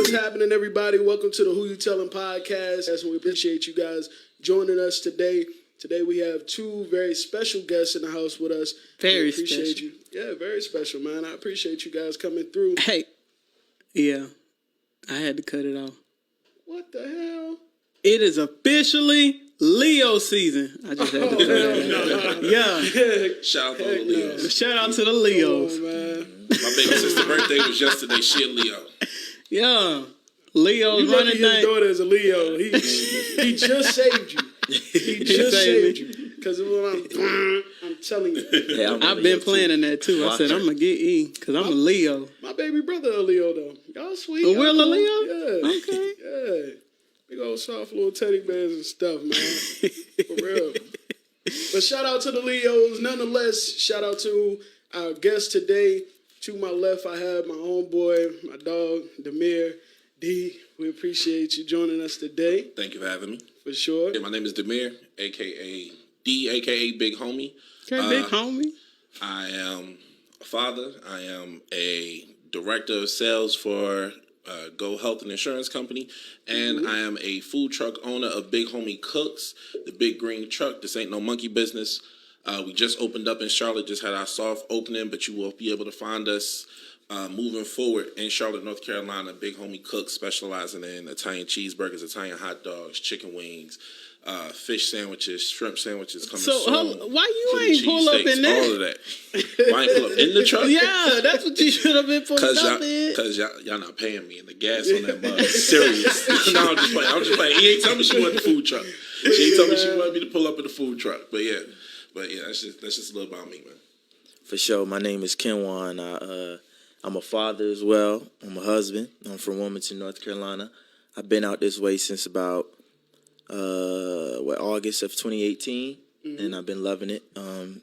What's happening, everybody? Welcome to the Who You Tellin' podcast. We appreciate you guys joining us today. Today we have two very special guests in the house with us. Very appreciate special. you. Yeah, very special, man. I appreciate you guys coming through. Hey, yeah, I had to cut it off. What the hell? It is officially Leo season. I just had to cut it off. Yeah. Shout out to the Leos. Shout out to the Leos. Oh, man. My baby sister's birthday was yesterday. She a Leo. Yeah. Leo's You running lucky his things. daughter is a Leo. He just saved you. He just saved you. Because I'm telling you. Yeah, I've been planning that too. I said I'm gonna get E because I'm a Leo. My baby brother a Leo though. Y'all sweet. Oh, Will a y'all Leo? cool. Yeah. Okay. Yeah. Big old soft little teddy bears and stuff, man. For real. But shout out to the Leos. Nonetheless, shout out to our guest today. To my left, I have my homeboy, my dog, Damir. D, we appreciate you joining us today. Thank you for having me. For sure. Yeah, my name is Damir, a.k.a. D, a.k.a. Big Homie. Okay, big homie. I am a father. I am a director of sales for Go Health and Insurance Company. And I am a food truck owner of Big Homie Cooks, the big green truck. This ain't no monkey business. We just opened up in Charlotte, just had our soft opening, but you will be able to find us moving forward in Charlotte, North Carolina. Big Homie Cooks, specializing in Italian cheeseburgers, Italian hot dogs, chicken wings, fish sandwiches, shrimp sandwiches coming So soon. why you Philly ain't pull up cheesesteaks, in there? all of that. Why ain't pull up in the truck? Yeah, that's what you should have been pulling up in. Because y'all not paying me, and the gas on that mug is serious. No, I'm just playing. He ain't tell me she wanted the food truck. She ain't told me she wanted me to pull up in the food truck. But yeah, that's just a little about me, man. For sure. My name is Kenjuan. I'm a father as well. I'm a husband. I'm from Wilmington, North Carolina. I've been out this way since about August of 2018, and I've been loving it.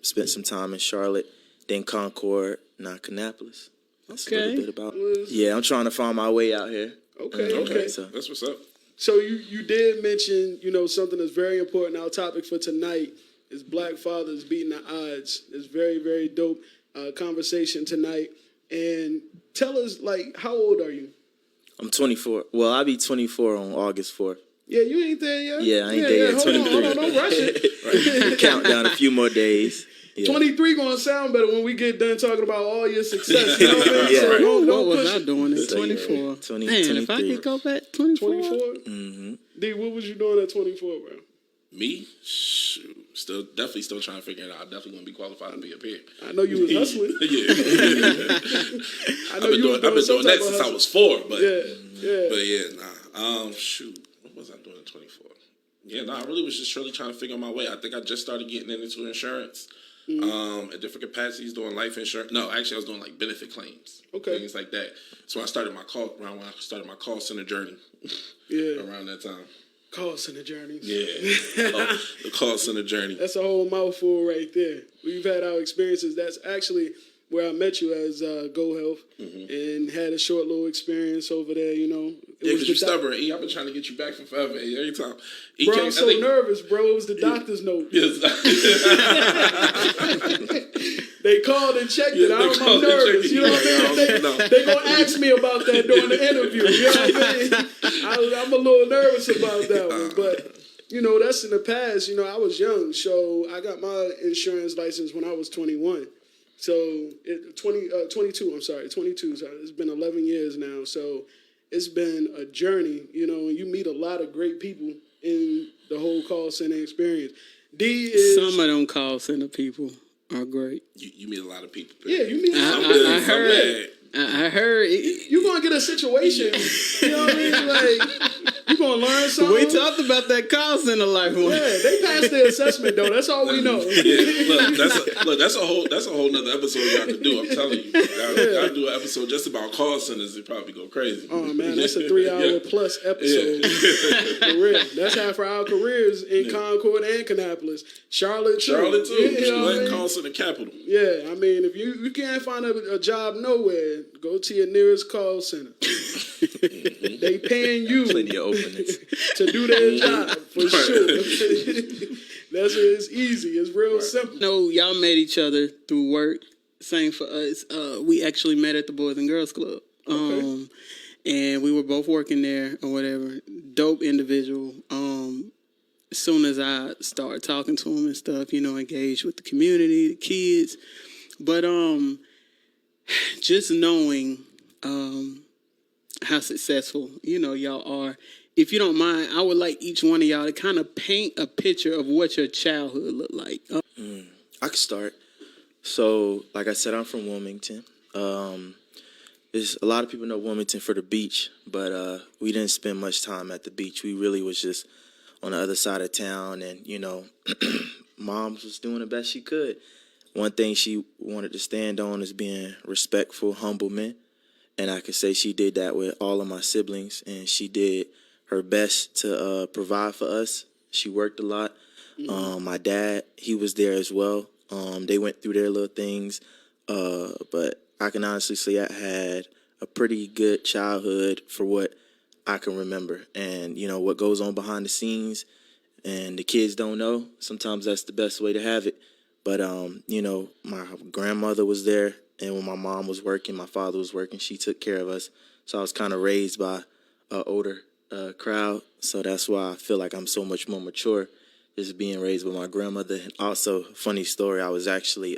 Spent some time in Charlotte, then Concord, now Kannapolis. That's a little bit about. Yeah, I'm trying to find my way out here. Okay. So. That's what's up. So you did mention, something that's very important. Our topic for tonight is Black fathers beating the odds. It's very, very dope conversation tonight. And tell us, how old are you? I'm 24. Well, I'll be 24 on August 4th. Yeah, you ain't there yet? Yeah, I ain't there yet. 23. Hold on, don't rush it. Countdown a few more days. Yeah. 23 gonna sound better when we get done talking about all your success. You know what I mean? Yeah. So don't What push was I it. doing at So, 24? yeah, 20, Man, if I 23. could go back 24. 24? Mm-hmm. D, what was you doing at 24, bro? Me? Shoot. Definitely still trying to figure it out. I'm definitely going to be qualified to be a peer. I know you was hustling. Yeah. I know you was I've been some doing that type of since I hustle. was 4. But Yeah. But yeah, nah. Shoot. What was I doing at 24? Yeah, I really was just really trying to figure my way. I think I just started getting into insurance. At different capacities, doing life insurance. No, actually, I was doing benefit claims. Okay. Things like that. So I started my call center journey. Yeah. Around that time. Call center journeys. Yeah. The call center journey. That's a whole mouthful right there. We've had our experiences. That's actually where I met you as Go Health and had a short little experience over there, Yeah, because you're stubborn. E, I've been trying to get you back for forever. E, every time. E, Bro, I'm so nervous, bro. It was the doctor's note. Yes. They called and checked it. I'm nervous. You know what I mean? They gonna ask me about that during the interview. You know what I mean? I'm a little nervous about that one. But, that's in the past. I was young. So I got my insurance license when I was 21. So 22, I'm sorry, 22. So it's been 11 years now. So it's been a journey, and you meet a lot of great people in the whole call center experience. D is... Some of them call center people are great. You meet a lot of people. Yeah, you meet some I heard. I heard. You're going to get a situation, you know what I mean? You're going to learn something. We talked about that call center life one. Yeah, they passed their assessment, though. That's all we know. Yeah, that's a whole nother episode y'all can do. I'm telling you. Y'all do an episode just about call centers. It'd probably go crazy. Oh, man, that's a 3-hour plus episode. For real. That's half of our careers in Concord and Kannapolis. Charlotte, too. Charlotte call center capital. Yeah, I mean, if you can't find a job nowhere, go to your nearest call center. They paying you Plenty of openings. to do their job, for sure. It's easy. It's real simple. No, y'all met each other through work. Same for us. We actually met at the Boys and Girls Club. And we were both working there or whatever. Dope individual. As soon as I started talking to him and stuff, engaged with the community, the kids. But just knowing how successful, y'all are. If you don't mind, I would like each one of y'all to kind of paint a picture of what your childhood looked like. I could start. So, like I said, I'm from Wilmington. There's a lot of people know Wilmington for the beach, but we didn't spend much time at the beach. We really was just on the other side of town, and Mom was doing the best she could. One thing she wanted to stand on is being respectful, humble men, and I could say she did that with all of my siblings, and she did her best to provide for us. She worked a lot. My dad, he was there as well. They went through their little things, but I can honestly say I had a pretty good childhood for what I can remember. And, what goes on behind the scenes and the kids don't know, sometimes that's the best way to have it. But, my grandmother was there, and when my mom was working, my father was working, she took care of us. So I was kind of raised by an older crowd. So that's why I feel like I'm so much more mature, just being raised by my grandmother. And also, funny story, I was actually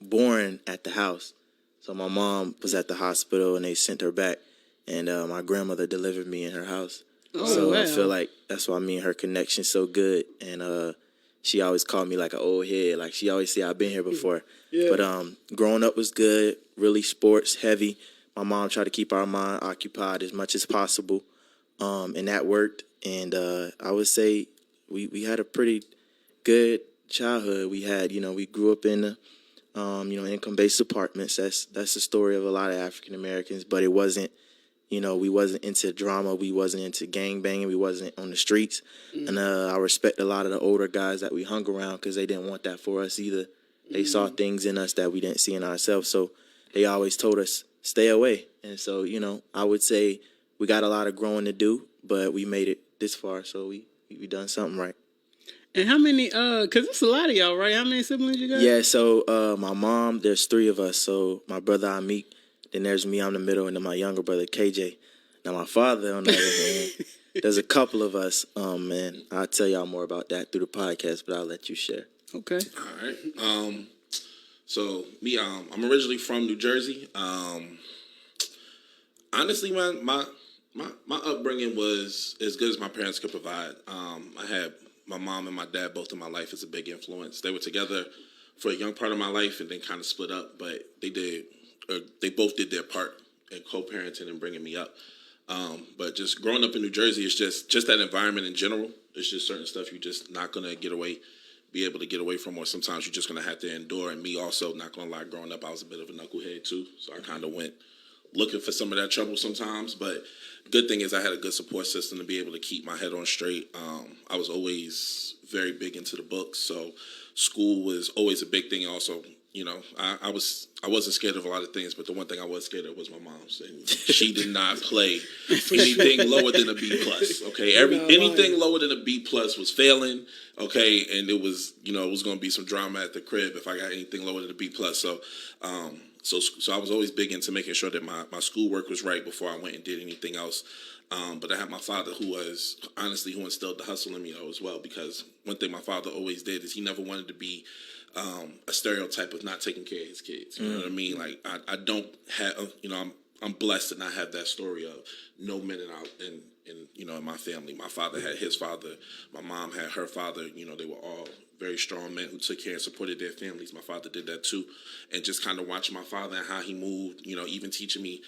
born at the house. So my mom was at the hospital, and they sent her back, and my grandmother delivered me in her house. Wow. I feel like that's why me and her connection's so good. And she always called me like an old head. Like, she always say, I've been here before. Yeah. But growing up was good, really sports heavy. My mom tried to keep our mind occupied as much as possible, and that worked. And I would say we had a pretty good childhood. We had, we grew up in income-based apartments. That's the story of a lot of African Americans. But it wasn't, we wasn't into drama. We wasn't into gang banging. We wasn't on the streets. And I respect a lot of the older guys that we hung around because they didn't want that for us either. They saw things in us that we didn't see in ourselves. So they always told us, stay away. And so, I would say we got a lot of growing to do, but we made it this far. So we done something right. And how many, because it's a lot of y'all, right? How many siblings you got? Yeah, so my mom, there's 3 of us. So my brother, Amik, then there's me, I'm the middle, and then my younger brother, KJ. Now my father, on the other hand, there's a couple of us, and I'll tell y'all more about that through the podcast, but I'll let you share. Okay. All right. So me, I'm originally from New Jersey. Honestly, man, my upbringing was as good as my parents could provide. I had my mom and my dad both in my life as a big influence. They were together for a young part of my life and then kind of split up, but they both did their part in co-parenting and bringing me up. But just growing up in New Jersey, it's just that environment in general. It's just certain stuff you're just not gonna be able to get away from, or sometimes you're just gonna have to endure. And me also, not gonna lie, growing up, I was a bit of a knucklehead too, so I kind of went looking for some of that trouble sometimes. But good thing is I had a good support system to be able to keep my head on straight. I was always very big into the books, so school was always a big thing. Also, I wasn't scared of a lot of things, but the one thing I was scared of was my mom's, and she did not play anything lower than a B plus. Okay, anything lower than a B plus was failing. Okay, and it was it was going to be some drama at the crib if I got anything lower than a B plus. So I was always big into making sure that my schoolwork was right before I went and did anything else. But I had my father who instilled the hustle in me as well, because one thing my father always did is he never wanted to be a stereotype of not taking care of his kids. You know what I mean? Like I don't have, I'm blessed to not have that story of no men in my family. My father had his father, my mom had her father. They were all very strong men who took care and supported their families. My father did that too, and just kind of watching my father and how he moved. Even teaching me,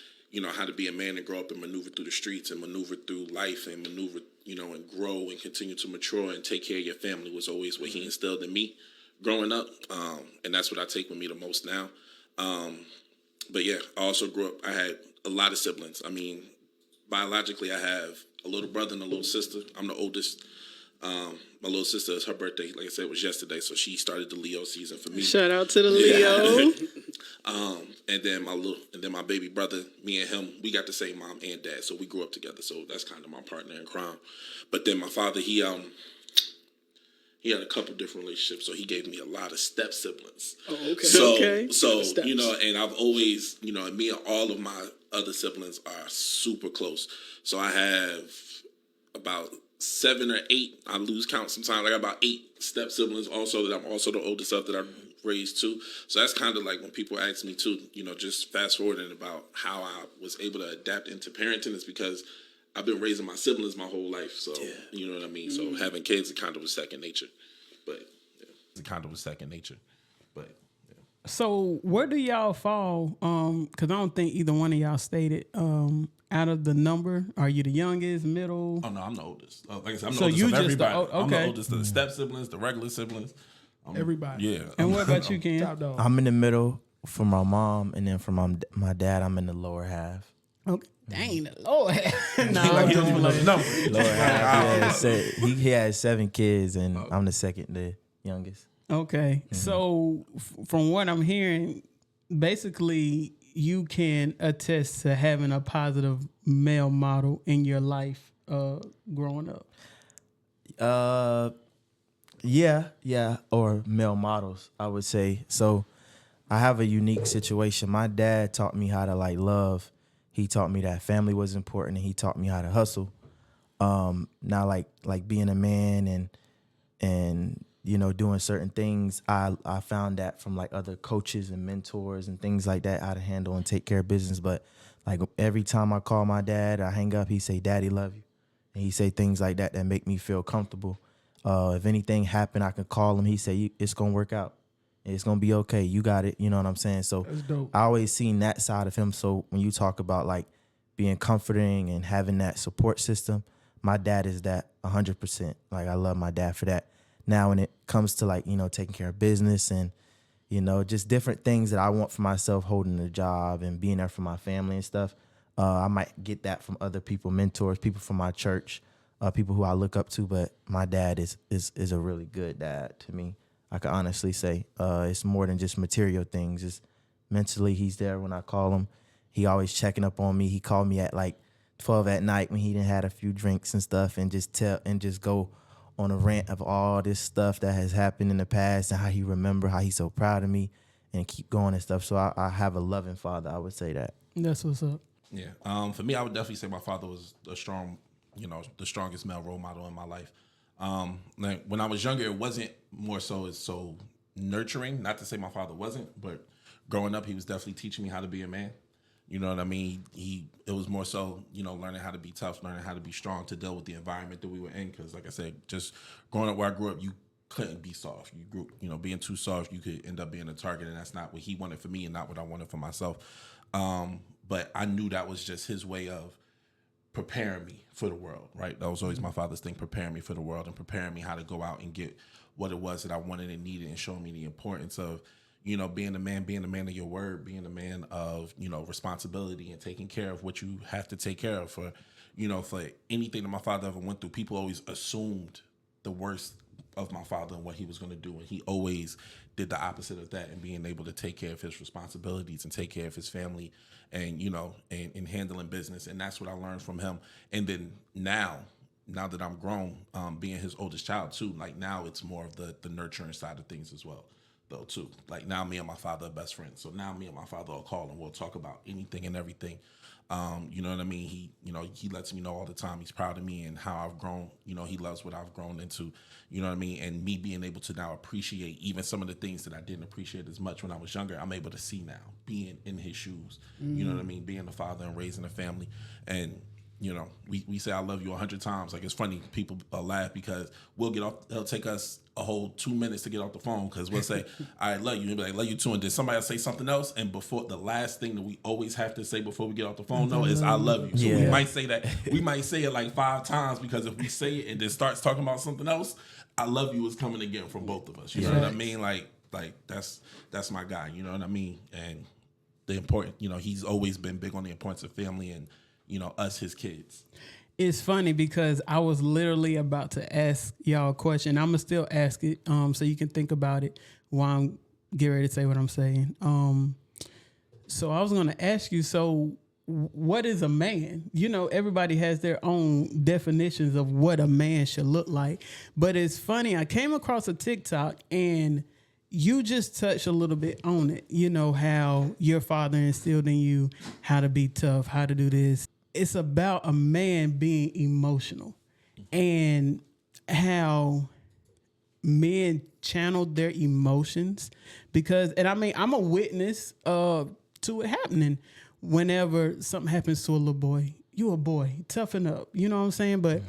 how to be a man and grow up and maneuver through the streets and maneuver through life and maneuver, and grow and continue to mature and take care of your family was always what he instilled in me growing up. And that's what I take with me the most now. But yeah, I also grew up, I had a lot of siblings. I mean, biologically, I have a little brother and a little sister. I'm the oldest. My little sister, her birthday, like I said, was yesterday, so she started the Leo season for me. Shout out to the Leo. And then my baby brother, me and him, we got the same mom and dad, so we grew up together. So that's kind of my partner in crime. But then my father, he had a couple different relationships, so he gave me a lot of step siblings. Oh, okay. So and I've always, me and all of my other siblings are super close. So I have about 7 or 8. I lose count sometimes. I got about 8 step siblings also that I'm also the oldest of that I've raised too. So that's kind of like when people ask me too, just fast forwarding about how I was able to adapt into parenting is because I've been raising my siblings my whole life. So, you know what I mean? So having kids is kind of a second nature. But, it's kind of a second nature. But, So where do y'all fall? Because I don't think either one of y'all stated. Out of the number, are you the youngest, middle? Oh no, I'm the oldest. Like I said, I'm the So oldest you of just everybody. okay. I'm the oldest of the step siblings, the regular siblings. Everybody. Yeah. And what about you, Ken? Top dog. I'm in the middle for my mom, and then for my dad, I'm in the lower half. Okay. Dang, the Lord. No, Like he don't even know the number. Lower half. He has 7 kids, and I'm the second, the youngest. Okay. So from what I'm hearing, basically you can attest to having a positive male model in your life growing up. Yeah, or male models, I would say. So I have a unique situation. My dad taught me how to love. He taught me that family was important, and he taught me how to hustle. Now like being a man and doing certain things, I found that from other coaches and mentors and things like that, how to handle and take care of business. But every time I call my dad, I hang up, he say, "Daddy, love you." And he say things like that make me feel comfortable. If anything happened, I can call him. He say, "It's gonna work out. It's gonna be okay. You got it." You know what I'm saying? So That's dope. I always seen that side of him. So when you talk about being comforting and having that support system, my dad is that 100%. I love my dad for that. Now, when it comes to taking care of business and, just different things that I want for myself, holding a job and being there for my family and stuff, I might get that from other people, mentors, people from my church, people who I look up to. But my dad is a really good dad to me. I can honestly say it's more than just material things. It's mentally, he's there when I call him. He always checking up on me. He called me at 12 at night when he done had a few drinks and stuff, and just go on a rant of all this stuff that has happened in the past and how he remember, how he's so proud of me, and keep going and stuff. So I have a loving father. I would say that. That's what's up. Yeah. For me, I would definitely say my father was the strongest male role model in my life. When I was younger, it wasn't more so as so nurturing. Not to say my father wasn't, but growing up, he was definitely teaching me how to be a man. You know what I mean? It was more so, learning how to be tough, learning how to be strong to deal with the environment that we were in. Because, like I said, just growing up where I grew up, you couldn't be soft. You grew, being too soft, you could end up being a target, and that's not what he wanted for me, and not what I wanted for myself. But I knew that was just his way of preparing me for the world, right? That was always my father's thing, preparing me for the world and preparing me how to go out and get what it was that I wanted and needed, and showing me the importance of, being a man of your word, being a man of, responsibility and taking care of what you have to take care of. For anything that my father ever went through, people always assumed the worst of my father and what he was going to do. And he always did the opposite of that, and being able to take care of his responsibilities and take care of his family and, and handling business. And that's what I learned from him. And then now that I'm grown, being his oldest child too, now it's more of the nurturing side of things as well. Though too, now me and my father are best friends. So now me and my father will call and we'll talk about anything and everything. You know what I mean? He lets me know all the time he's proud of me and how I've grown. He loves what I've grown into. You know what I mean? And me being able to now appreciate even some of the things that I didn't appreciate as much when I was younger, I'm able to see now, being in his shoes. You know what I mean? Being a father and raising a family. And we say I love you 100 times. It's funny, people laugh because we'll get off. It'll take us a whole 2 minutes to get off the phone because we'll say, "I love you," and be like, "Love you too." And then somebody will say something else, and before the last thing that we always have to say before we get off the phone, is "I love you." So we might say that. We might say it 5 times because if we say it and then starts talking about something else, "I love you" is coming again from both of us. You know what I mean? That's my guy. You know what I mean? And the important. He's always been big on the importance of family and. Us, his kids. It's funny because I was literally about to ask y'all a question. I'm going to still ask it so you can think about it while I'm getting ready to say what I'm saying. So I was going to ask you, so what is a man? Everybody has their own definitions of what a man should look like. But it's funny, I came across a TikTok and you just touched a little bit on it. You know, how your father instilled in you how to be tough, how to do this. It's about a man being emotional and how men channel their emotions and I mean, I'm a witness to it happening whenever something happens to a little boy. You a boy, toughen up. You know what I'm saying? But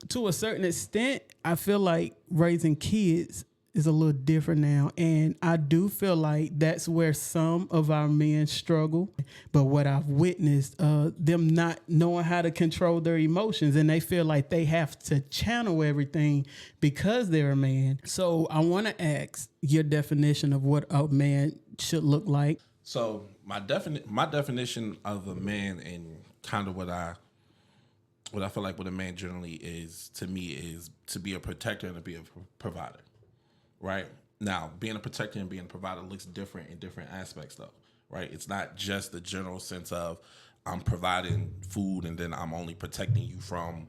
to a certain extent, I feel like raising kids is a little different now. And I do feel like that's where some of our men struggle. But what I've witnessed, them not knowing how to control their emotions, and they feel like they have to channel everything because they're a man. So I want to ask your definition of what a man should look like. So my definition of a man and kind of what I feel like what a man generally is to me is to be a protector and to be a provider. Right? Now, being a protector and being a provider looks different in different aspects, though. Right? It's not just the general sense of I'm providing food and then I'm only protecting you from,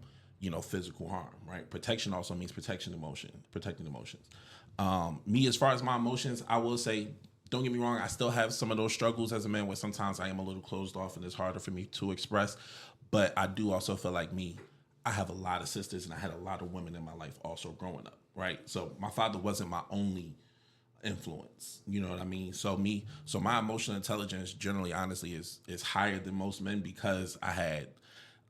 physical harm. Right? Protection also means protecting emotions. Me, as far as my emotions, I will say, don't get me wrong, I still have some of those struggles as a man where sometimes I am a little closed off and it's harder for me to express. But I do also feel like I have a lot of sisters and I had a lot of women in my life also growing up. Right. So my father wasn't my only influence. You know what I mean? So my emotional intelligence generally, honestly, is higher than most men because I had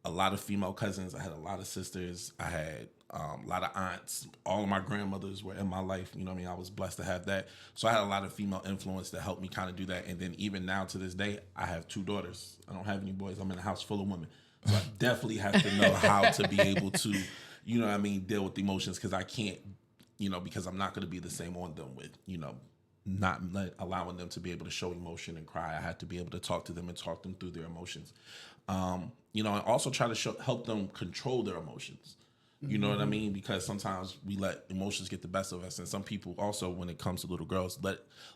a lot of female cousins. I had a lot of sisters. I had a lot of aunts. All of my grandmothers were in my life. You know what I mean? I was blessed to have that. So I had a lot of female influence that helped me kind of do that. And then even now to this day, I have 2 daughters. I don't have any boys. I'm in a house full of women. So I definitely have to know how to be able to, deal with emotions because I can't, because I'm not going to be the same on them with, not allowing them to be able to show emotion and cry. I had to be able to talk to them and talk them through their emotions. And also try to help them control their emotions. You know what I mean? Because sometimes we let emotions get the best of us. And some people also, when it comes to little girls,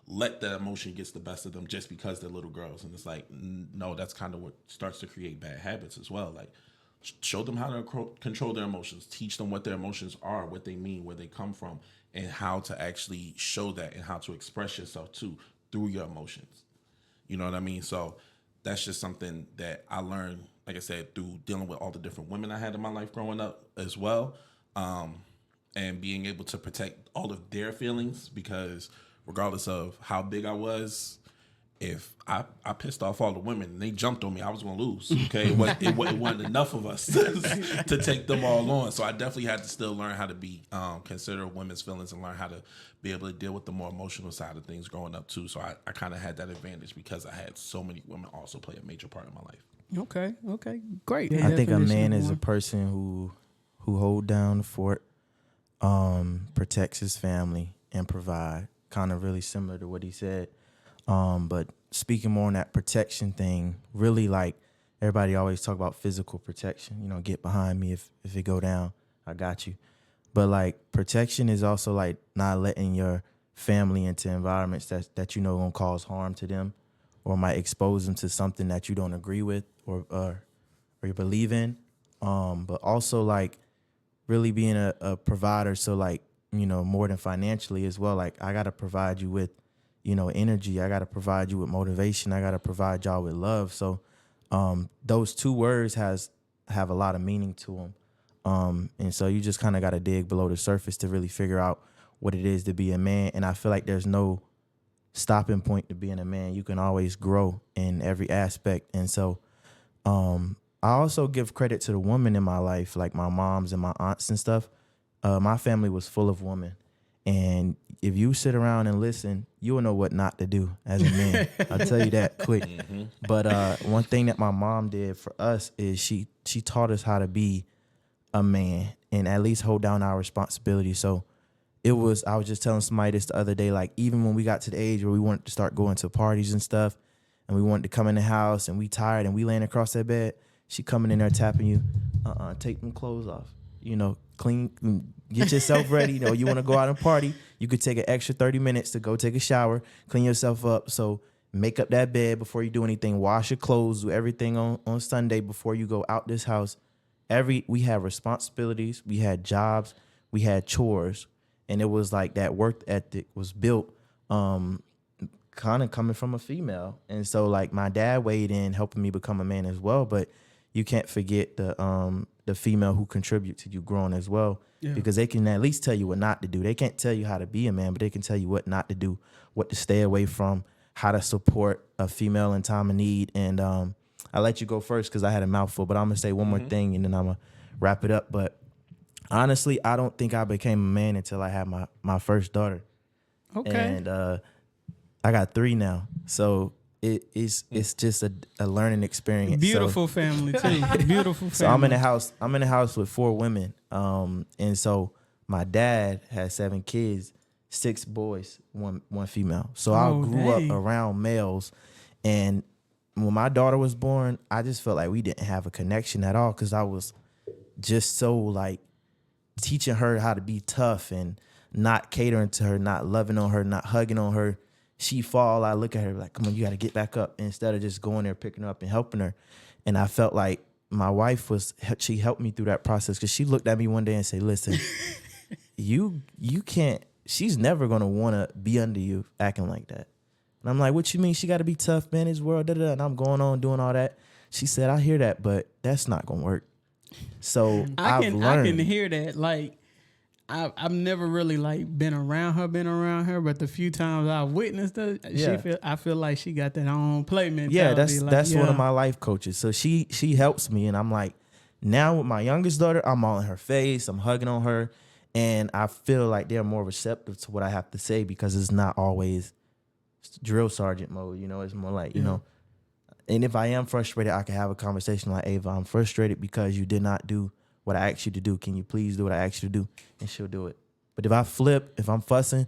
let that emotion get the best of them just because they're little girls. And it's like, no, that's kind of what starts to create bad habits as well. Like, show them how to control their emotions. Teach them what their emotions are, what they mean, where they come from, and how to actually show that and how to express yourself too through your emotions. You know what I mean? So that's just something that I learned, like I said, through dealing with all the different women I had in my life growing up as well, and being able to protect all of their feelings because regardless of how big I was, if I pissed off all the women and they jumped on me, I was going to lose, okay? It wasn't enough of us to take them all on. So I definitely had to still learn how to be consider women's feelings and learn how to be able to deal with the more emotional side of things growing up too. So I kind of had that advantage because I had so many women also play a major part in my life. Okay, great. I think a man is a person who hold down the fort, protects his family, and provide. Kind of really similar to what he said. But speaking more on that protection thing, really like everybody always talk about physical protection, get behind me if it go down, I got you. But like protection is also like not letting your family into environments that gonna cause harm to them or might expose them to something that you don't agree with or you believe in. But also like really being a provider. So like, more than financially as well. Like I got to provide you with energy. I got to provide you with motivation. I got to provide y'all with love. So those 2 words have a lot of meaning to them. And so you just kind of got to dig below the surface to really figure out what it is to be a man. And I feel like there's no stopping point to being a man. You can always grow in every aspect. And so I also give credit to the women in my life, like my moms and my aunts and stuff. My family was full of women. And if you sit around and listen, you will know what not to do as a man. I'll tell you that quick. Mm-hmm. But one thing that my mom did for us is she taught us how to be a man and at least hold down our responsibility. So I was just telling somebody this the other day, like even when we got to the age where we wanted to start going to parties and stuff and we wanted to come in the house and we tired and we laying across that bed, she coming in there tapping you, take them clothes off, clean, get yourself ready. You want to go out and party, you could take an extra 30 minutes to go take a shower, clean yourself up. So make up that bed before you do anything, wash your clothes, do everything on Sunday before you go out this house. We had responsibilities, we had jobs, we had chores, and it was like that work ethic was built kind of coming from a female. And so like my dad weighed in helping me become a man as well, but you can't forget the female who contribute to you growing as well, because they can at least tell you what not to do. They can't tell you how to be a man, but they can tell you what not to do, what to stay away from, how to support a female in time of need. And I let you go first because I had a mouthful, but I'm gonna say one more thing and then I'm gonna wrap it up. But honestly, I don't think I became a man until I had my first daughter. Okay. And I got 3 now, so it's just a learning experience. Beautiful family too. Beautiful family. So I'm in the house with 4 women, and so my dad had 7 kids, 6 boys, one female. So I grew up around males, and when my daughter was born, I just felt like we didn't have a connection at all because I was just so like teaching her how to be tough and not catering to her, not loving on her, not hugging on her. She fall, I look at her like, come on, you got to get back up, instead of just going there, picking her up and helping her. And I felt like my wife she helped me through that process, because she looked at me one day and said, listen, you can't, she's never going to want to be under you acting like that. And I'm like, what you mean? She got to be tough, man, this world, da-da-da. And I'm going on doing all that. She said, I hear that, but that's not going to work. So I can hear that. Like, I've never really like been around her, but the few times I witnessed her, I feel like she got that on play mentality. Yeah, that's one of my life coaches. So she helps me, and I'm like, now with my youngest daughter, I'm all in her face, I'm hugging on her, and I feel like they're more receptive to what I have to say, because it's not always drill sergeant mode, it's more like, and if I am frustrated, I can have a conversation like, Ava, I'm frustrated because you did not do what I asked you to do. Can you please do what I asked you to do? And she'll do it. But if I flip, if I'm fussing,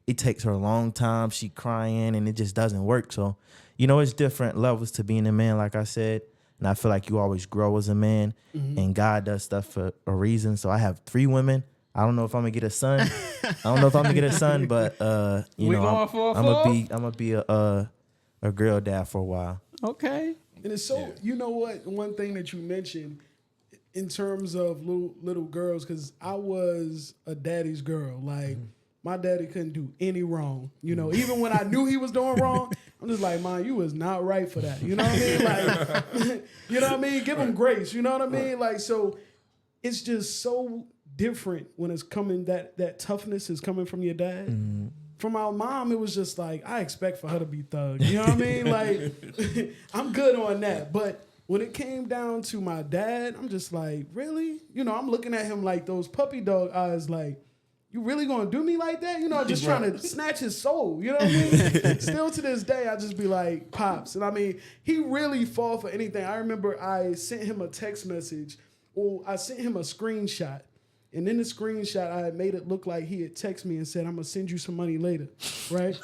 it takes her a long time. She crying and it just doesn't work. So, it's different levels to being a man, like I said. And I feel like you always grow as a man, and God does stuff for a reason. So I have 3 women. I don't know if I'm gonna get a son. But I'm gonna be a girl dad for a while. Okay. And it's so, you know what? One thing that you mentioned in terms of little girls, because I was a daddy's girl. Like, my daddy couldn't do any wrong. Even when I knew he was doing wrong, I'm just like, man, you was not right for that. You know what I mean? Like, you know what I mean? Give him grace. You know what I mean? Like, so it's just so different when it's coming, that toughness is coming from your dad. From our mom, it was just like, I expect for her to be thug. You know what I mean? Like, I'm good on that. But when it came down to my dad, I'm just like, really? I'm looking at him like those puppy dog eyes, like, you really gonna do me like that? Just trying to snatch his soul. You know what I mean? Still to this day, I just be like, Pops. And I mean, he really fall for anything. I remember I sent him a text message, or I sent him a screenshot. And in the screenshot, I had made it look like he had texted me and said, I'm going to send you some money later, right?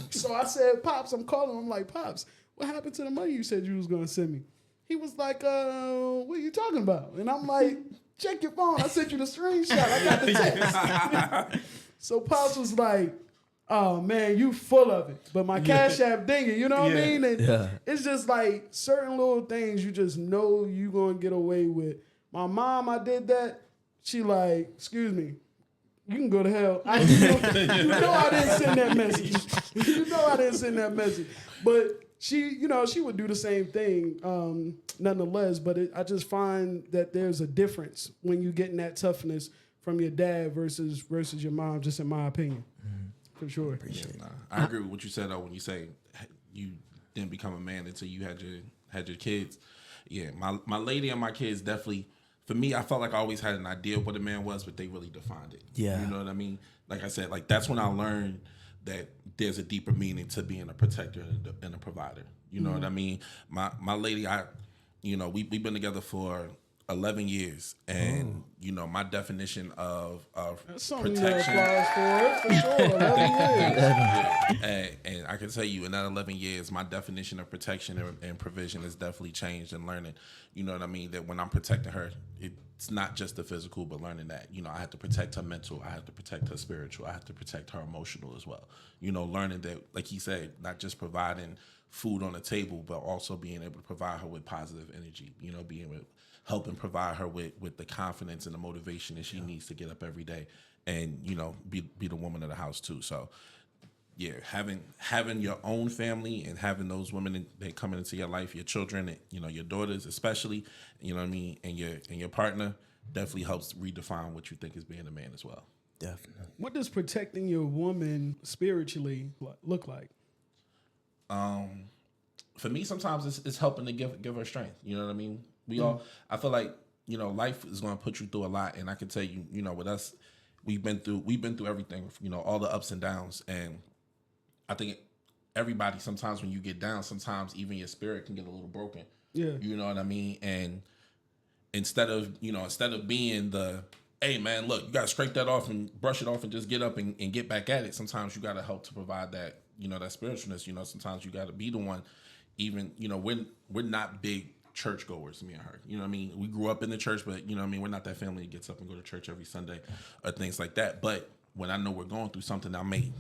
So I said, Pops, I'm calling him. I'm like, Pops, what happened to the money you said you was going to send me? He was like, what are you talking about? And I'm like, check your phone. I sent you the screenshot. I got the text. So Pops was like, oh, man, you full of it. But my Cash App dinging, you know what I mean? And it's just like certain little things you just know you going to get away with. My mom, I did that. She like, excuse me, you can go to hell. You know I didn't send that message. But she would do the same thing nonetheless. But I just find that there's a difference when you're getting that toughness from your dad versus your mom, just in my opinion. For sure. I agree with what you said, though, when you say you didn't become a man until you had your kids. Yeah, my lady and my kids definitely... For me, I felt like I always had an idea of what a man was, but they really defined it. Yeah. You know what I mean? Like I said, like that's when I learned that there's a deeper meaning to being a protector and a provider. You know what I mean? My lady, we've been together for 11 years, and my definition of protection. For sure, 11 years. And I can tell you, in that 11 years, my definition of protection and provision has definitely changed and learning. You know what I mean? That when I'm protecting her, it's not just the physical, but learning that, I have to protect her mental, I have to protect her spiritual, I have to protect her emotional as well. Learning that, like he said, not just providing food on the table, but also being able to provide her with positive energy, helping provide her with the confidence and the motivation that she needs to get up every day and, be the woman of the house too. So having your own family and having those women that coming into your life, your children, and, you know, your daughters especially, you know what I mean, and your partner definitely helps redefine what you think is being a man as well. Definitely. What does protecting your woman spiritually look like? For me, sometimes it's helping to give her strength. You know what I mean? I feel like, you know, life is going to put you through a lot, and I can tell you, you know, with us, we've been through everything, you know, all the ups and downs, and I think everybody, sometimes when you get down, sometimes even your spirit can get a little broken. Yeah. You know what I mean? And instead of being the, hey man, look, you gotta scrape that off and brush it off and just get up and get back at it. Sometimes you gotta help to provide that, you know, that spiritualness. You know, sometimes you gotta be the one. Even, you know, we're not big church goers, me and her. You know what I mean? We grew up in the church, but you know what I mean, we're not that family that gets up and go to church every Sunday or things like that. But when I know we're going through something, I may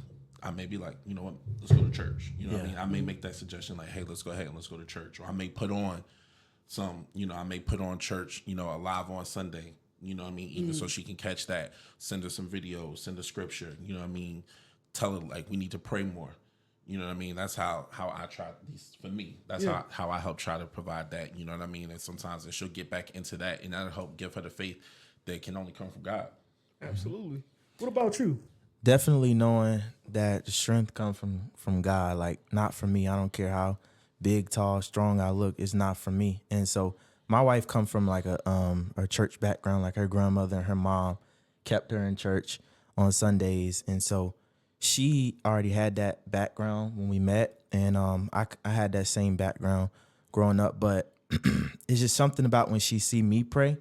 be like, you know what, let's go to church. You know what I mean? I may make that suggestion like, hey, let's go ahead and let's go to church. Or I may put on church, you know, live on Sunday. You know what I mean? Even so she can catch that. Send her some videos, send her scripture. You know what I mean? Tell her like we need to pray more. You know what I mean? That's how I try, at least for me. That's how I help try to provide that. You know what I mean? And sometimes she'll get back into that, and that'll help give her the faith that can only come from God. Absolutely. What about you? Definitely knowing that the strength comes from God, like not from me. I don't care how big, tall, strong I look. It's not from me. And so my wife come from like a church background. Like her grandmother and her mom kept her in church on Sundays, and so she already had that background when we met, and I had that same background growing up. But it's just something about when she see me pray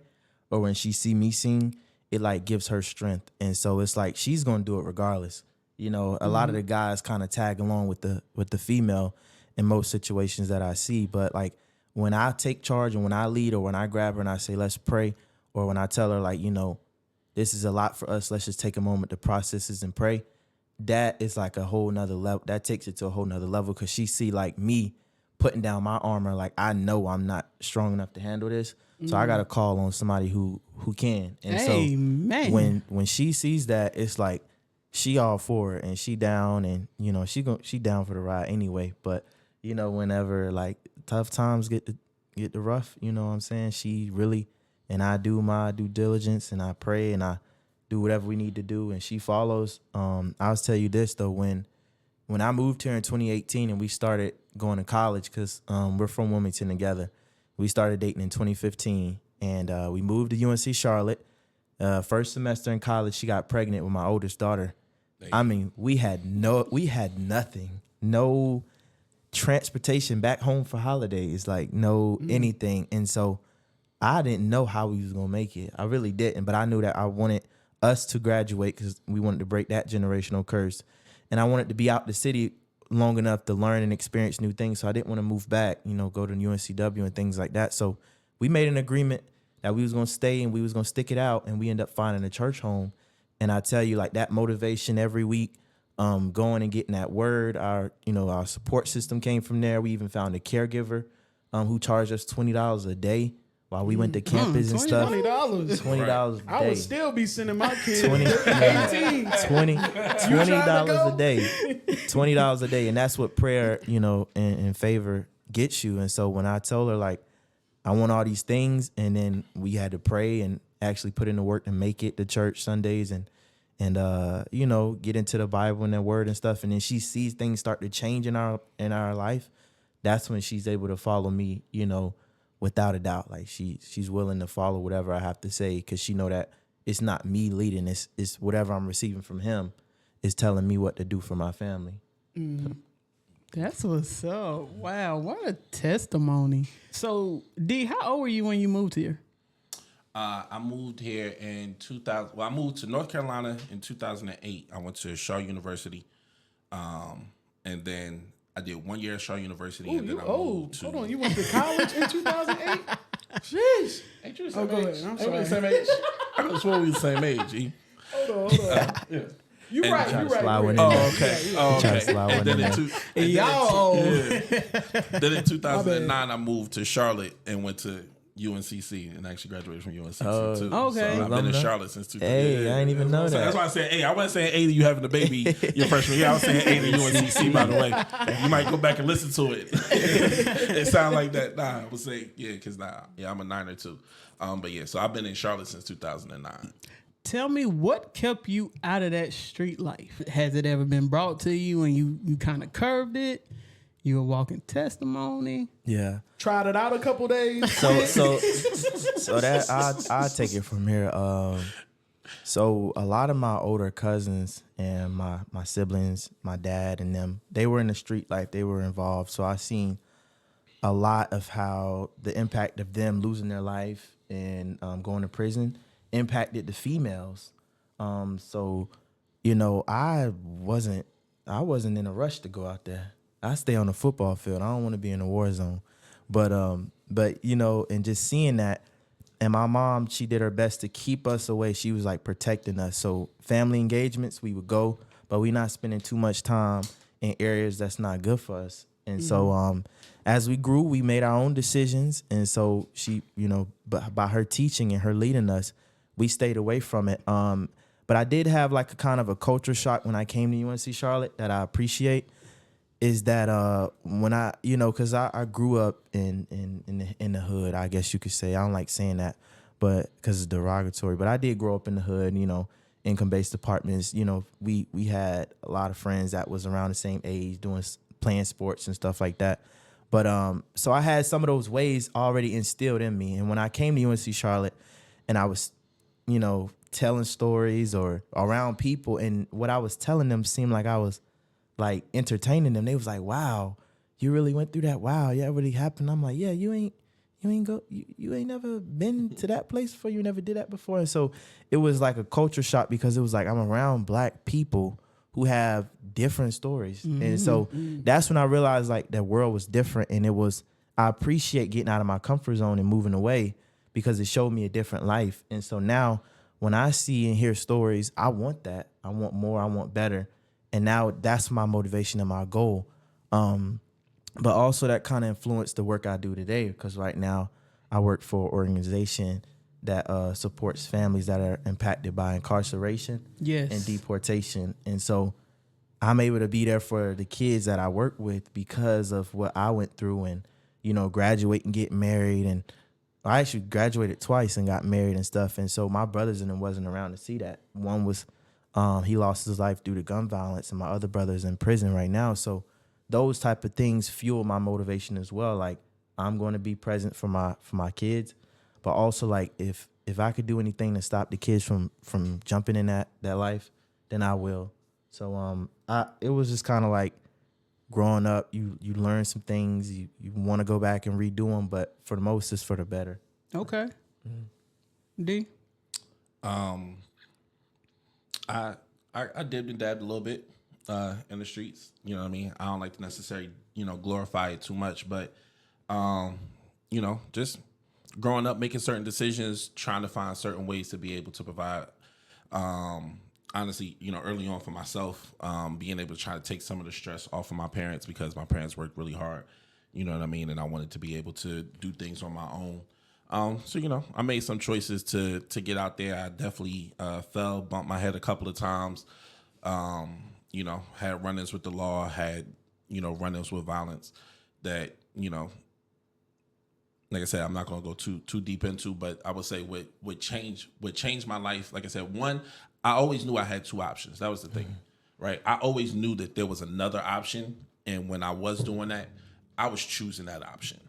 or when she see me sing, it like gives her strength. And so it's like she's gonna do it regardless. You know, a lot of the guys kind of tag along with the female in most situations that I see. But like when I take charge and when I lead, or when I grab her and I say, let's pray, or when I tell her like, you know, this is a lot for us, let's just take a moment to process this and pray. That is like a whole nother level. That takes it to a whole nother level, because she see like me putting down my armor. Like I know I'm not strong enough to handle this. So I got to call on somebody who can. And so when she sees that, it's like she all for it and she down, and you know, she down for the ride anyway. But you know, whenever like tough times get the rough, you know what I'm saying? She really, and I do my due diligence and I pray and I do whatever we need to do, and she follows. I'll tell you this though, when I moved here in 2018 and we started going to college, because we're from Wilmington together. We started dating in 2015, and we moved to UNC Charlotte. First semester in college, she got pregnant with my oldest daughter. I mean, we had nothing, no transportation back home for holidays, like no anything. And so I didn't know how we was gonna make it. I really didn't, but I knew that I wanted us to graduate because we wanted to break that generational curse, and I wanted to be out the city long enough to learn and experience new things. So I didn't want to move back, you know, go to UNCW and things like that. So we made an agreement that we was going to stay and we was going to stick it out, and we ended up finding a church home. And I tell you, like that motivation every week, going and getting that word, our support system came from there. We even found a caregiver who charged us $20 a day while we went to campus and stuff. $20 $20 a day. I would still be sending my kids $20 a day. $20 a day. And that's what prayer, you know, and favor gets you. And so when I told her, like, I want all these things, and then we had to pray and actually put in the work to make it to church Sundays and you know, get into the Bible and the word and stuff. And then she sees things start to change in our life. That's when she's able to follow me, you know, without a doubt. Like she's willing to follow whatever I have to say, because she know that it's not me leading. It's whatever I'm receiving from him is telling me what to do for my family. That's what's up. Wow, what a testimony. So, D, how old were you when you moved here? I moved here in 2000. Well, I moved to North Carolina in 2008. I went to Shaw University, and then I did 1 year at Shaw University. Ooh, and then you I old. moved to... Hold on, you went to college in 2008? Jeez. Ain't you the Oh, same go age? ahead. I'm Ain't we sorry. the same age? I could have sworn we the same age, G. Hold on. Yeah. You're And right. trying You're to right. slide one in Oh, there. okay. Oh, Trying to okay. slide one And then in in there. two, and Y'all old. then in 2009, I moved to Charlotte and went to UNCC and actually graduated from UNCC too. Okay. So I've been in Charlotte since 2000. Hey, I didn't even know that. That's why I said, hey, I wasn't saying A to you having a baby your freshman year. I was saying A to UNCC, by the way. You might go back and listen to it. It sound like that. Nah, I would say, because I'm a Niner too. But yeah, so I've been in Charlotte since 2009. Tell me, what kept you out of that street life? Has it ever been brought to you and you kind of curved it? You a walking testimony. Yeah. Tried it out a couple days. So that I'll take it from here. So a lot of my older cousins and my siblings, my dad and them, they were in the street life. They were involved. So I seen a lot of how the impact of them losing their life and going to prison impacted the females. So, you know, I wasn't in a rush to go out there. I stay on the football field. I don't want to be in a war zone. But you know, and just seeing that, and my mom, she did her best to keep us away. She was like protecting us. So family engagements, we would go, but we not spending too much time in areas that's not good for us. And so as we grew, we made our own decisions. And so she, you know, but by her teaching and her leading us, we stayed away from it. But I did have like a kind of a culture shock when I came to UNC Charlotte that I appreciate. Is that when I, you know, because I grew up in the hood, I guess you could say. I don't like saying that, but because it's derogatory. But I did grow up in the hood, you know, income-based apartments. You know, we had a lot of friends that was around the same age, playing sports and stuff like that. But so I had some of those ways already instilled in me. And when I came to UNC Charlotte, and I was, you know, telling stories or around people, and what I was telling them seemed like I was like entertaining them. They was like, wow, you really went through that? Wow, yeah, it really happened. I'm like, yeah, you ain't never been to that place before. You never did that before. And so it was like a culture shock because it was like I'm around black people who have different stories. And so that's when I realized like that world was different. And I appreciate getting out of my comfort zone and moving away because it showed me a different life. And so now when I see and hear stories, I want that. I want more. I want better. And now that's my motivation and my goal. But also that kind of influenced the work I do today because right now I work for an organization that supports families that are impacted by incarceration and deportation. And so I'm able to be there for the kids that I work with because of what I went through and, you know, graduate and get married. And I actually graduated twice and got married and stuff. And so my brothers and them wasn't around to see that. One was he lost his life due to gun violence, and my other brother's in prison right now. So those type of things fuel my motivation as well. Like I'm going to be present for my kids, but also like if I could do anything to stop the kids from jumping in that life, then I will. So it was just kind of like growing up. You learn some things. You want to go back and redo them, but for the most, it's for the better. Okay. D. I dipped and dabbed a little bit in the streets. You know what I mean? I don't like to necessarily, you know, glorify it too much, but, you know, just growing up, making certain decisions, trying to find certain ways to be able to provide, honestly, you know, early on for myself, being able to try to take some of the stress off of my parents because my parents worked really hard, you know what I mean? And I wanted to be able to do things on my own. So, you know, I made some choices to get out there. I definitely fell, bumped my head a couple of times, you know, had run-ins with the law, had, you know, run-ins with violence that, you know, like I said, I'm not going to go too deep into, but I would say what changed my life. Like I said, one, I always knew I had two options. That was the thing, right? I always knew that there was another option. And when I was doing that, I was choosing that option.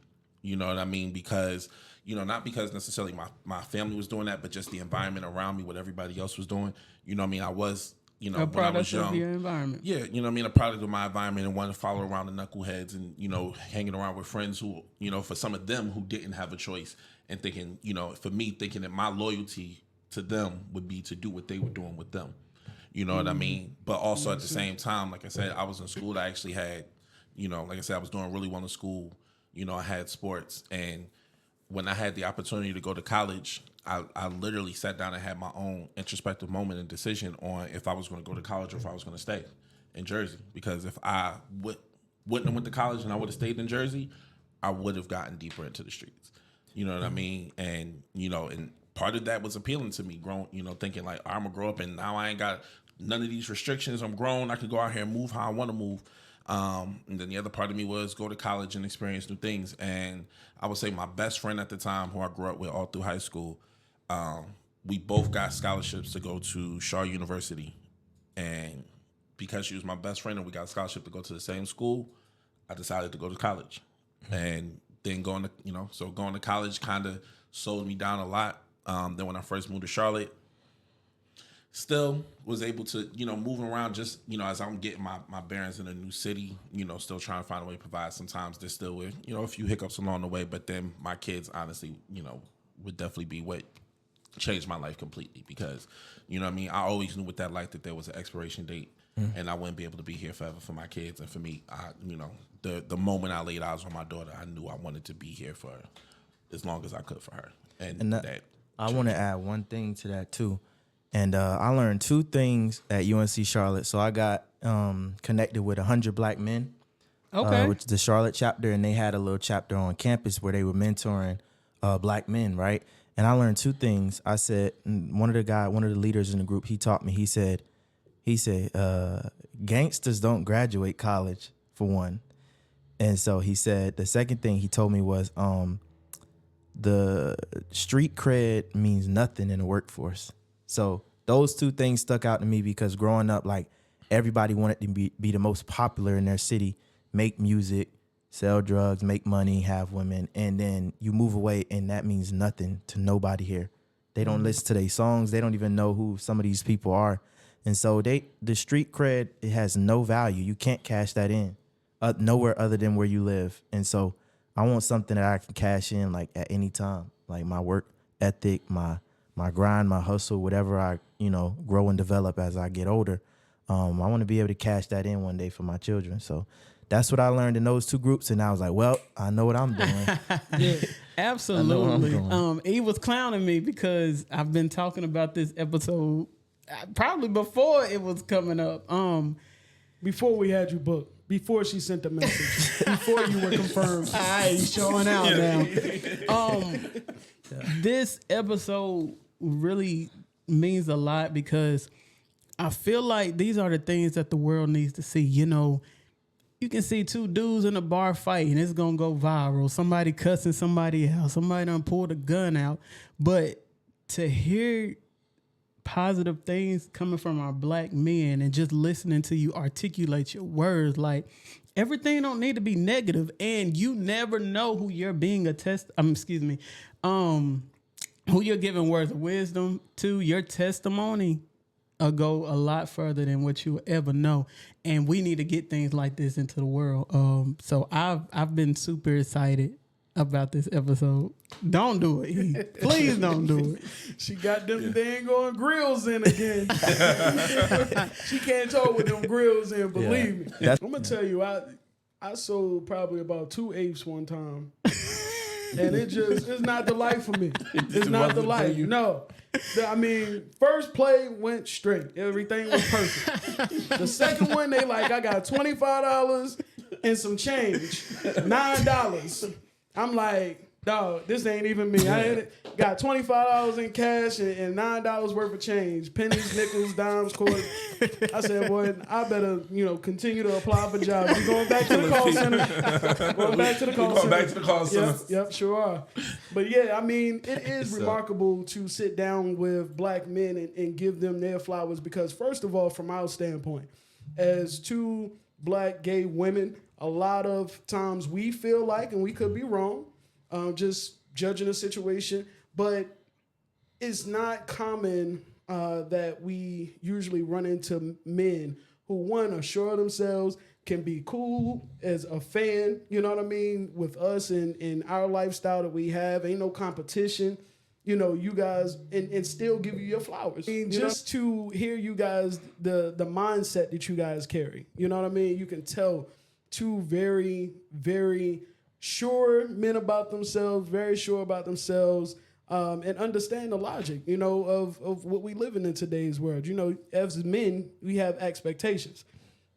You know what I mean? Because, you know, not because necessarily my family was doing that, but just the environment around me, what everybody else was doing. You know what I mean? I was, you know, when I was young. A product of your environment. Yeah, you know what I mean? A product of my environment and wanted to follow around the knuckleheads and, you know, hanging around with friends who, you know, for some of them who didn't have a choice and thinking, you know, for me, thinking that my loyalty to them would be to do what they were doing with them. You know what I mean? But also at the same time, like I said, I was in school. I actually had, you know, like I said, I was doing really well in school. You know, I had sports, and when I had the opportunity to go to college, I literally sat down and had my own introspective moment and decision on if I was going to go to college or if I was going to stay in Jersey. Because if I wouldn't have went to college and I would have stayed in Jersey, I would have gotten deeper into the streets. You know what I mean? And, and part of that was appealing to me, thinking like, I'm going to grow up and now I ain't got none of these restrictions. I'm grown. I can go out here and move how I want to move. And then the other part of me was go to college and experience new things. And I would say my best friend at the time, who I grew up with all through high school, we both got scholarships to go to Shaw University. And because she was my best friend and we got a scholarship to go to the same school, I decided to go to college. And then going to college kind of slowed me down a lot. Then when I first moved to Charlotte, still was able to, moving around just, as I'm getting my bearings in a new city, still trying to find a way to provide. Sometimes there's still with, a few hiccups along the way, but then my kids, honestly, would definitely be what changed my life completely because, I always knew with that life that there was an expiration date and I wouldn't be able to be here forever for my kids. And for me, the moment I laid eyes on my daughter, I knew I wanted to be here for her as long as I could for her. And that I want to add one thing to that too. And I learned two things at UNC Charlotte. So I got connected with 100 Black Men, which is the Charlotte chapter, and they had a little chapter on campus where they were mentoring Black men, right? And I learned two things. I said, one of the leaders in the group, he taught me. He said, gangsters don't graduate college, for one. And so he said the second thing he told me was the street cred means nothing in the workforce. So those two things stuck out to me because growing up, like everybody wanted to be the most popular in their city, make music, sell drugs, make money, have women, and then you move away and that means nothing to nobody here. They don't listen to their songs. They don't even know who some of these people are. And so the street cred, it has no value. You can't cash that in nowhere other than where you live. And so I want something that I can cash in like at any time, like my work ethic, my grind, my hustle, whatever I, grow and develop as I get older. I want to be able to cash that in one day for my children. So that's what I learned in those two groups. And I was like, well, I know what I'm doing. Yeah, absolutely. He was clowning me because I've been talking about this episode probably before it was coming up. Before we had you booked. Before she sent the message. Before you were confirmed. He's showing out now. This episode really means a lot because I feel like these are the things that the world needs to see. You can see two dudes in a bar fighting. It's going to go viral. Somebody cussing somebody out. Somebody done pulled a gun out. But to hear positive things coming from our Black men and just listening to you articulate your words, like everything don't need to be negative, and you never know who you're being who you're giving words of wisdom to. Your testimony will go a lot further than what you will ever know, and we need to get things like this into the world. So I've been super excited about this episode. Don't do it. Please don't do it. She got them dang on grills in again. She can't talk with them grills in, believe me. I'm going to tell you, I sold probably about 2 apes one time. And it's not the life for me. It's not the life. No. First play went straight. Everything was perfect. The second one, they I got $25 and some change. $9. I'm like, dog, this ain't even me. I got $25 in cash and $9 worth of change. Pennies, nickels, dimes, quarters. I said, boy, I better, continue to apply for jobs. We're going back to the call center. Going back to the call center. Yep, sure are. But yeah, it is remarkable to sit down with Black men and give them their flowers because, first of all, from our standpoint, as two Black gay women, a lot of times we feel like, and we could be wrong, just judging a situation, but it's not common that we usually run into men who, one, are sure of themselves, can be cool as a fan, with us and our lifestyle that we have. Ain't no competition, you guys, and still give you your flowers. Just to hear you guys, the mindset that you guys carry, you can tell two very, very sure men about themselves, very sure about themselves, and understand the logic, of what we live in today's world. As men, we have expectations.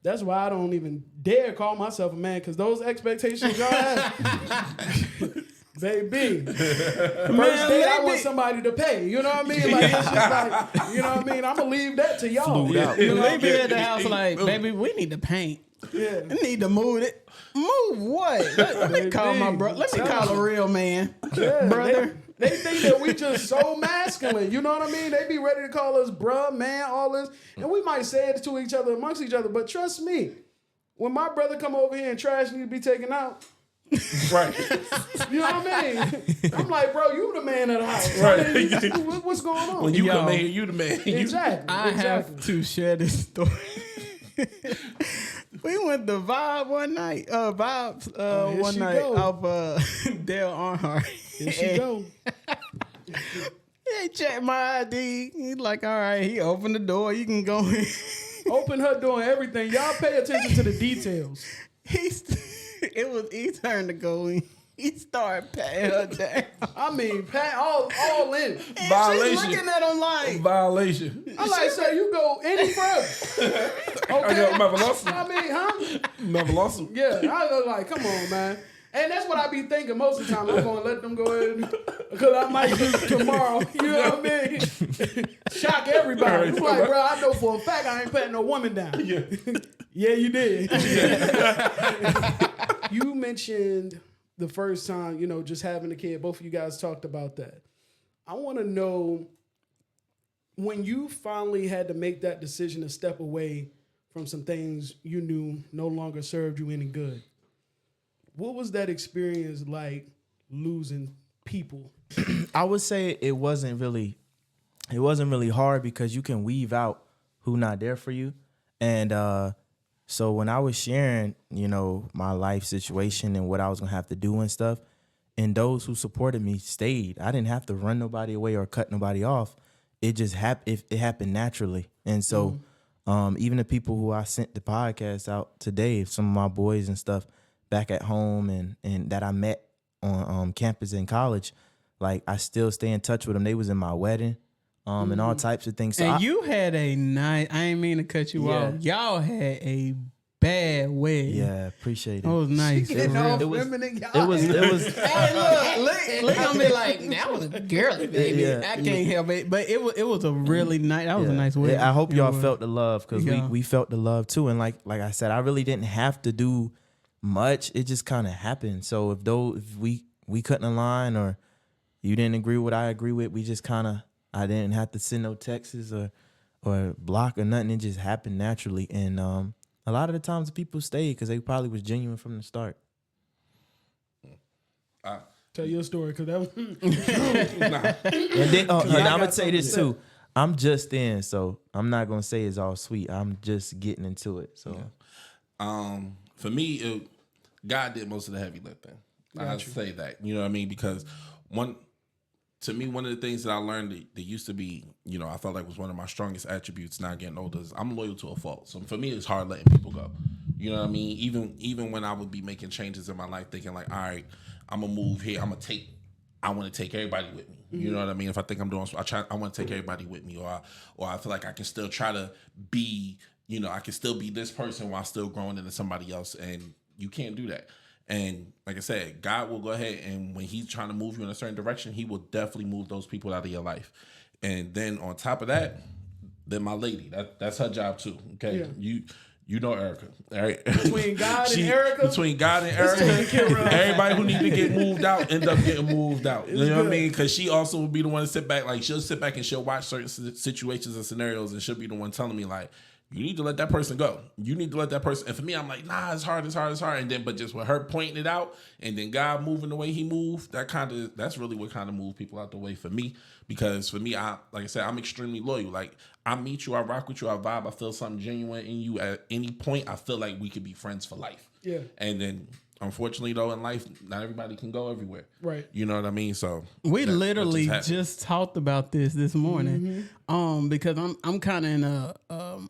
That's why I don't even dare call myself a man, because those expectations y'all have, Baby, first date, I want somebody to pay. You know what I mean? Like, it's just like, you know what I mean? I'm gonna leave that to y'all. You know, they be at the house like, baby, we need to paint. Yeah. We need to move it. Move what? Let me call my brother. Let me call a real man, brother. They think that we just so masculine. You know what I mean? They be ready to call us bruh, man, all this, and we might say it to each other amongst each other. But trust me, when my brother come over here and trash need to be taken out. Right. You know what I mean? I'm like, bro, you the man of the house. Right. I mean, what's going on? When you come in here, you the man. Exactly. I have to share this story. We went to Vibe one night. Vibes one night off Dale Earnhardt. Here she go. He checked my ID. He's like, all right. He opened the door. You can go in. Open her door and everything. Y'all pay attention to the details. It was his turn to go in. He started patting her down. I mean, pat all in. Violation. She's looking at him like Violation. I'm like, sir, you go any further. Okay. I mean, huh? Never lost him. Yeah. I was like, come on, man. And that's what I be thinking most of the time. I'm going to let them go ahead because I might do tomorrow. You know what I mean? Shock everybody. I'm like, bro, I know for a fact I ain't patting no woman down. Yeah. Yeah, you did. You mentioned the first time, you know, just having a kid. Both of you guys talked about that. I want to know when you finally had to make that decision to step away from some things you knew no longer served you any good. What was that experience like losing people? I would say it wasn't really hard because you can weave out who not there for you. And so when I was sharing, you know, my life situation and what I was gonna have to do and stuff, and those who supported me stayed. I didn't have to run nobody away or cut nobody off. It just happened. It happened naturally. And so even the people who I sent the podcast out today, some of my boys and stuff back at home and that I met on campus in college, like I still stay in touch with them. They was in my wedding. And all types of things. So and you had a nice, I ain't mean to cut you off. Y'all had a bad wedding. Yeah, appreciate it. It was nice. It was. Hey, look on me like, that was a girly baby. Yeah. I can't help it. But it was a really nice, that was a nice wedding. Yeah, I hope y'all felt the love because we felt the love too. And like I said, I really didn't have to do much. It just kind of happened. So if we couldn't align or you didn't agree with what I agree with, we just kind of, I didn't have to send no texts or block or nothing. It just happened naturally. And a lot of the times people stayed because they probably was genuine from the start. Tell your story because that was... And then, and I'm going to say this too. I'm just in, so I'm not going to say it's all sweet. I'm just getting into it. So, for me, God did most of the heavy lifting. I say that, you know what I mean? Because one of the things that I learned that used to be, you know, I felt like was one of my strongest attributes now getting older is I'm loyal to a fault. So for me, it's hard letting people go. You know what I mean? Even when I would be making changes in my life, thinking like, all right, I'm gonna move here. I want to take everybody with me. You know what I mean? If I think I'm doing, I want to take everybody with me, or I feel like I can still try to be, you know, I can still be this person while still growing into somebody else, and you can't do that. And like I said, God will go ahead, and when he's trying to move you in a certain direction, he will definitely move those people out of your life. And then on top of that, then my lady, that's her job too. Okay, yeah. You know Erica, all right? Between God and Erica, everybody who need to get moved out end up getting moved out. You know what I mean? Because she also will be the one to sit back. Like she'll sit back and she'll watch certain situations and scenarios, and she'll be the one telling me like, you need to let that person go. You need to let that person. And for me, I'm like, nah, it's hard. And then, but just with her pointing it out, and then God moving the way he moved, that's really what kind of moved people out the way for me. Because for me, like I said, I'm extremely loyal. Like I meet you, I rock with you, I vibe, I feel something genuine in you. At any point, I feel like we could be friends for life. Yeah. And then, unfortunately, though, in life, not everybody can go everywhere. Right. You know what I mean? So we literally just talked about this morning. Because I'm kind of in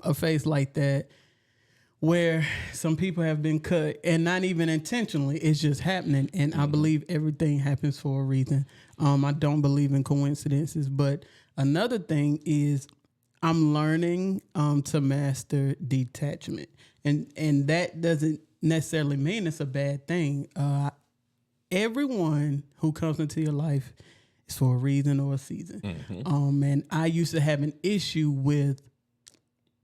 a phase like that where some people have been cut, and not even intentionally. It's just happening, and I believe everything happens for a reason. I don't believe in coincidences, but another thing is I'm learning to master detachment, and that doesn't necessarily mean it's a bad thing. everyone who comes into your life is for a reason or a season. And I used to have an issue with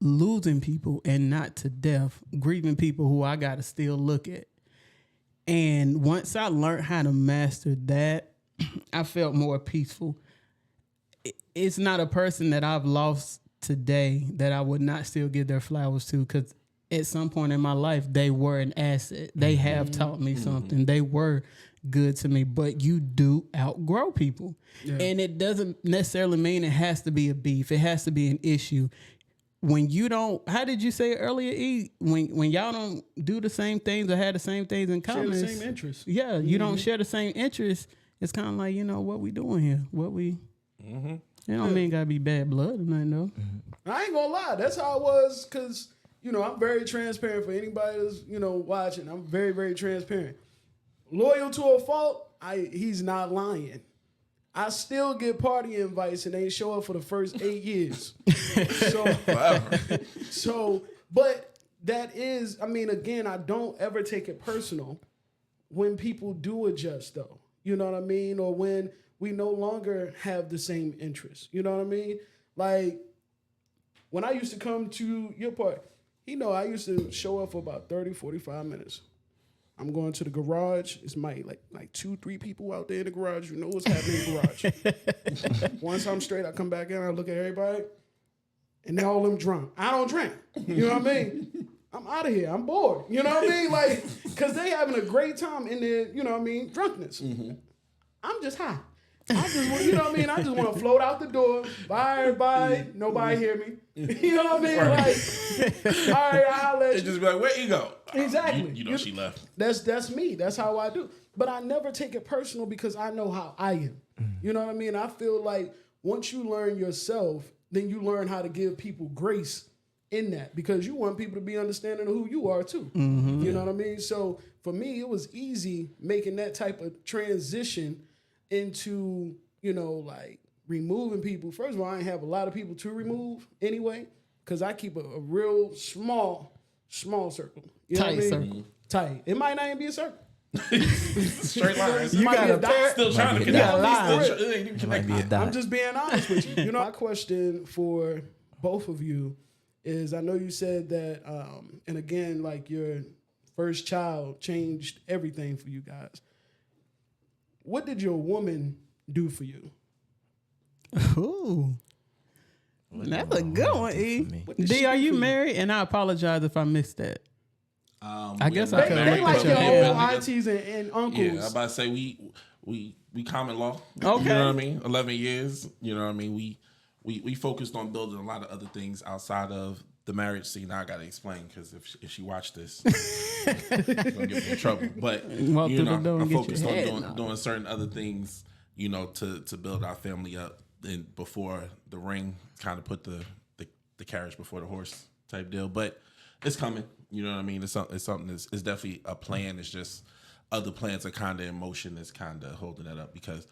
losing people, and not to death, grieving people who I got to still look at. And once I learned how to master that, I felt more peaceful. It's not a person that I've lost today that I would not still give their flowers to, because at some point in my life, they were an asset. They have taught me something. They were good to me, but you do outgrow people. Yeah. And it doesn't necessarily mean it has to be a beef. It has to be an issue. When you don't, how did you say it earlier, E? When y'all don't do the same things or have the same things in common. Share the same interests. Yeah, you don't share the same interests. It's kind of like, what we doing here? It don't mean gotta be bad blood or nothing, though. I ain't gonna lie. That's how it was, because, I'm very transparent for anybody that's, watching. I'm very, very transparent. Loyal to a fault, he's not lying. I still get party invites and they show up for the first 8 years. But that is, again, I don't ever take it personal when people do adjust, though. You know what I mean? Or when we no longer have the same interests. You know what I mean? Like, when I used to come to your party, I used to show up for about 30, 45 minutes. I'm going to the garage. It's like 2-3 people out there in the garage. You know what's happening in the garage. Once I'm straight, I come back in, I look at everybody, and they're all them drunk. I don't drink. You know what I mean? I'm out of here. I'm bored. You know what I mean? Like, because they having a great time in their, drunkenness. I'm just high. I just want, I just want to float out the door. Bye, everybody. Nobody hear me. You know what I mean? Like, all right, I'll let you. It just be like, where you go? Exactly. She left. That's me. That's how I do. But I never take it personal because I know how I am. You know what I mean? I feel like once you learn yourself, then you learn how to give people grace in that, because you want people to be understanding of who you are too. You know what I mean? So for me, it was easy making that type of transition into, like removing people. First of all, I ain't have a lot of people to remove anyway, because I keep a real small circle. You know Tight what I mean? circle. Tight. It might not even be a circle. Straight lines. You got a dot. Still trying to connect. I'm just being honest with you. My question for both of you is, I know you said that, and again, like your first child changed everything for you guys. What did your woman do for you? Ooh. That's a good one, E. D, are you married? And I apologize if I missed that. I guess I could They look like at your your old hand. aunties and uncles. Yeah, I'm about to say we common law. Okay. You know what I mean? 11 years. You know what I mean? We focused on building a lot of other things outside of the marriage scene. Now I gotta explain, because if she watched this, she's gonna get me in trouble. But I'm focused on doing certain other things, to build our family up. And before the ring, kind of put the carriage before the horse type deal. But it's coming. You know what I mean? It's something it's definitely a plan. It's just other plans are kind of in motion that's kind of holding that up, because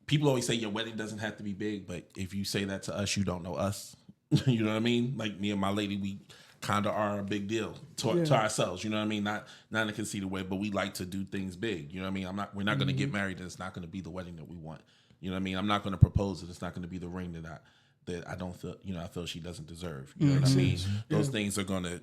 people always say your wedding doesn't have to be big, but if you say that to us, you don't know us. You know what I mean? Like me and my lady, we kind of are a big deal to ourselves. You know what I mean? Not in a conceited way, but we like to do things big. You know what I mean? We're not going to get married, and it's not going to be the wedding that we want. You know what I mean? I'm not going to propose it. It's not going to be the ring that I don't feel, I feel she doesn't deserve. You know what I mean? Those things are going to,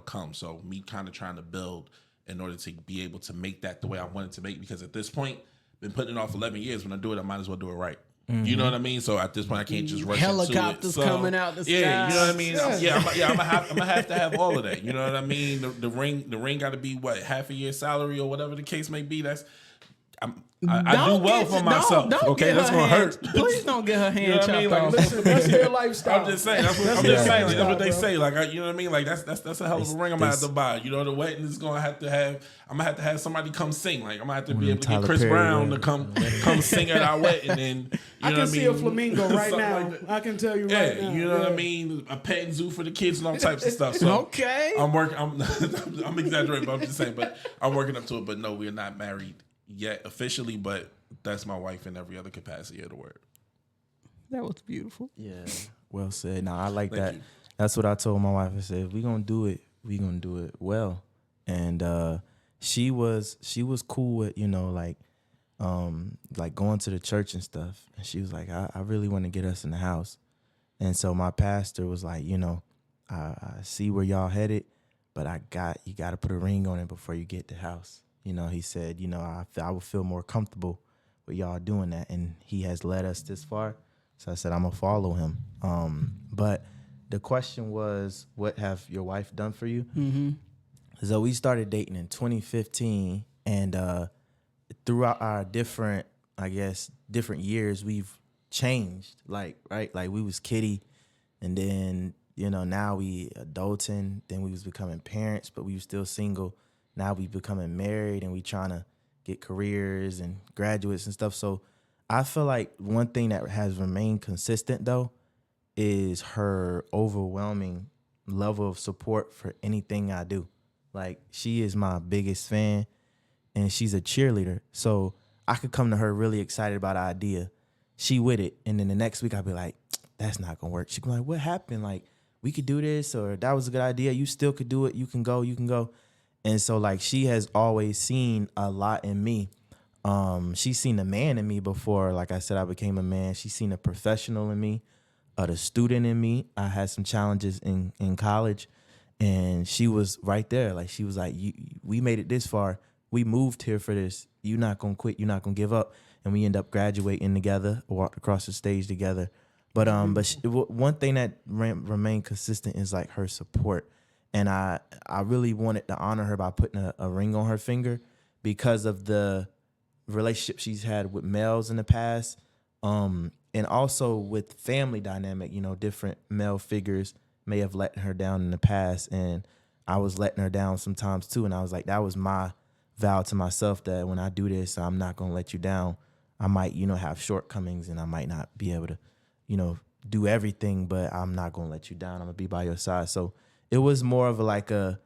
come. So me kind of trying to build in order to be able to make that the way I wanted to make, because at this point, been putting it off 11 years. When I do it, I might as well do it right. You know what I mean? So at this point, I can't just rush Helicopters into it. coming out the sky. Yeah, you know what I mean? I'm gonna have to have all of that. You know what I mean? The ring got to be what, half a year's salary or whatever the case may be. I do well for myself. Okay, that's gonna hurt. Please don't get her hand chopped I mean? off. Listen, that's their lifestyle. I'm just saying. That's what they say. Like, you know what I mean? Like that's a hell of a ring I'm gonna have to buy. You know, the wedding is gonna have to have. I'm gonna have to have somebody come sing. Like, I'm gonna have to be able to get Chris Brown to come sing at our wedding. And then I can see a flamingo right now. I can tell you right now. You know what I mean? A petting zoo for the kids and all types of stuff. So okay, I'm working. I'm exaggerating, but I'm just saying. But I'm working up to it. But no, we're not married yet officially, but that's my wife in every other capacity of the word. That was beautiful. Yeah, well said. Now I like Thank that. you. That's what I told my wife. I said, if we gonna do it, we gonna do it well. And she was cool with, like like going to the church and stuff. And she was like, I really want to get us in the house. And so my pastor was like, you know, I see where y'all headed, but you got to put a ring on it before you get the house. You know, he said, you know, I would feel more comfortable with y'all doing that. And he has led us this far. So I said, I'm going to follow him. But the question was, what have your wife done for you? Mm-hmm. So we started dating in 2015. And throughout our different years, we've changed. Like we was kiddie. And then, you know, now we adulting. Then we was becoming parents, but we were still single. Now we becoming married and we trying to get careers and graduates and stuff. So I feel like one thing that has remained consistent, though, is her overwhelming level of support for anything I do. Like, she is my biggest fan, and she's a cheerleader. So I could come to her really excited about an idea. She with it. And then the next week I'd be like, that's not going to work. She'd be like, what happened? Like, we could do this, or that was a good idea. You still could do it. You can go. And so, like, she has always seen a lot in me. She's seen the man in me before. Like I said, I became a man. She's seen a professional in me, the student in me. I had some challenges in college, and she was right there. Like, she was like, we made it this far. We moved here for this. You're not going to quit. You're not going to give up. And we end up graduating together, walked across the stage together. But one thing that remained consistent is, like, her support. And I really wanted to honor her by putting a ring on her finger because of the relationship she's had with males in the past, and also with family dynamic. You know, different male figures may have let her down in the past, and I was letting her down sometimes too. And I was like, that was my vow to myself, that when I do this, I'm not going to let you down. I might, you know, have shortcomings, and I might not be able to, you know, do everything, but I'm not going to let you down. I'm going to be by your side. So it was more of like a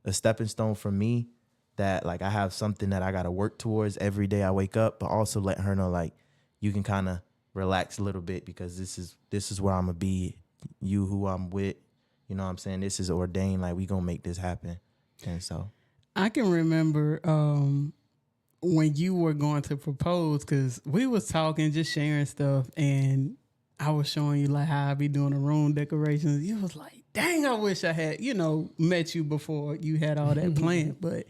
stepping stone for me, that, like, I have something that I got to work towards every day I wake up, but also letting her know, like, you can kind of relax a little bit, because this is where I'm going to be. You who I'm with, you know what I'm saying? This is ordained. Like, we going to make this happen. And so I can remember when you were going to propose, because we was talking, just sharing stuff, and I was showing you, like, how I be doing the room decorations. You was like, dang, I wish I had, you know, met you before you had all that planned. But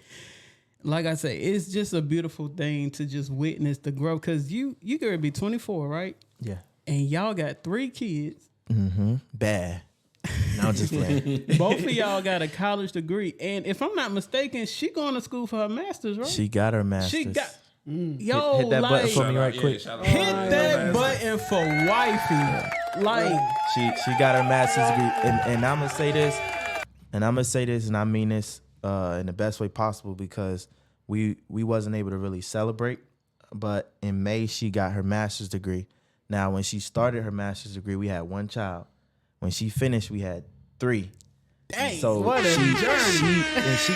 like I say, it's just a beautiful thing to just witness the growth, because you gonna be 24, right? yeah. And y'all got 3 kids. Mm-hmm. Bad. No, I'm just playing. Both of y'all got a college degree. And if I'm not mistaken, she going to school for her master's, right? She got her master's. She got... Yo, hit that like, button for me right quick. Hit that button for wifey. Like, she got her master's degree, and I'm gonna say this, and I mean this in the best way possible, because we wasn't able to really celebrate, but in May she got her master's degree. Now, when she started her master's degree, we had 1 child. When she finished, we had 3. dang, So what a journey. She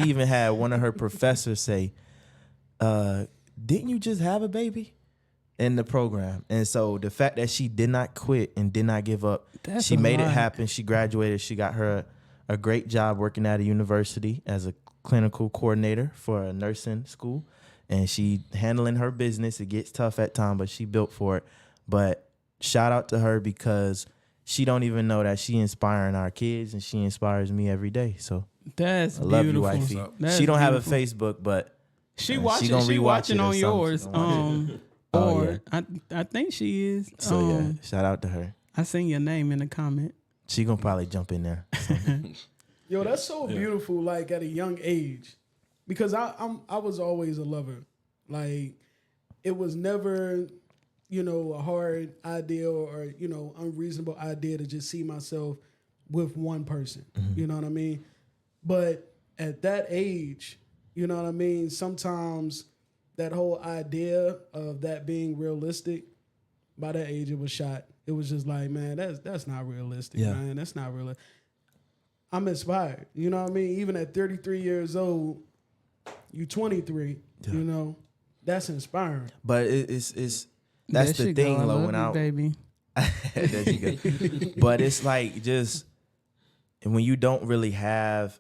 even had one of her professors say, didn't you just have a baby in the program? And so the fact that she did not quit and did not give up, she made it happen. She graduated. She got her a great job working at a university as a clinical coordinator for a nursing school. And she handling her business. It gets tough at times, but she built for it. But shout out to her, because she don't even know that she inspiring our kids, and she inspires me every day. So that's I love beautiful. you, wifey. That's she don't have a beautiful. Facebook, but She gonna watching on yours. Yeah. I think she is. So yeah, shout out to her. I seen your name in the comment. She gonna probably jump in there. Yo, that's so beautiful. Like, at a young age, because I was always a lover. Like, it was never, you know, a hard idea or, you know, unreasonable idea to just see myself with one person. You know what I mean? But at that age, you know what I mean? Sometimes that whole idea of that being realistic, by that age, it was shot. It was just like, man, that's not realistic, man. That's not real. I'm inspired. You know what I mean? Even at 33 years old, you 23, you know, that's inspiring. But it's that's the thing, though. When I baby, there you go. But it's like, just when you don't really have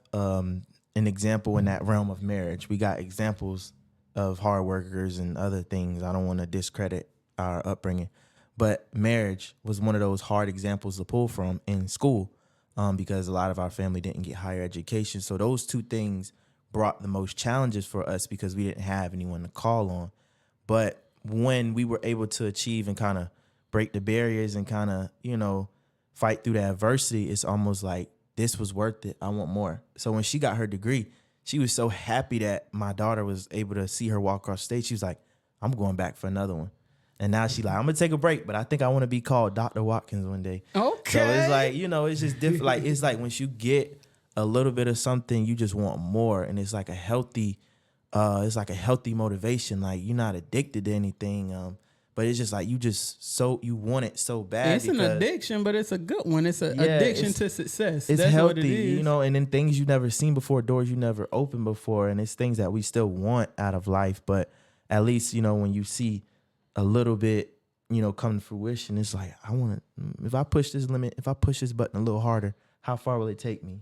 an example in that realm of marriage. We got examples of hard workers and other things. I don't want to discredit our upbringing, but marriage was one of those hard examples to pull from in school, because a lot of our family didn't get higher education. So those two things brought the most challenges for us because we didn't have anyone to call on. But when we were able to achieve and kind of break the barriers and kind of, fight through the adversity, it's almost like this was worth it. I want more. So when she got her degree, she was so happy that my daughter was able to see her walk across stage. She was like, I'm going back for another one. And now she like, I'm going to take a break, but I think I want to be called Dr. Watkins one day. Okay. So it's like, it's just different. Like, it's like once you get a little bit of something, you just want more. And it's like a healthy motivation. Like, you're not addicted to anything. But it's just like you want it so bad. It's an addiction, but it's a good one. It's an addiction to success. It's That's healthy, what it is. And then things you never seen before, doors you never opened before, and it's things that we still want out of life. But at least, when you see a little bit, come to fruition, it's like, I want to, if I push this limit, if I push this button a little harder, how far will it take me,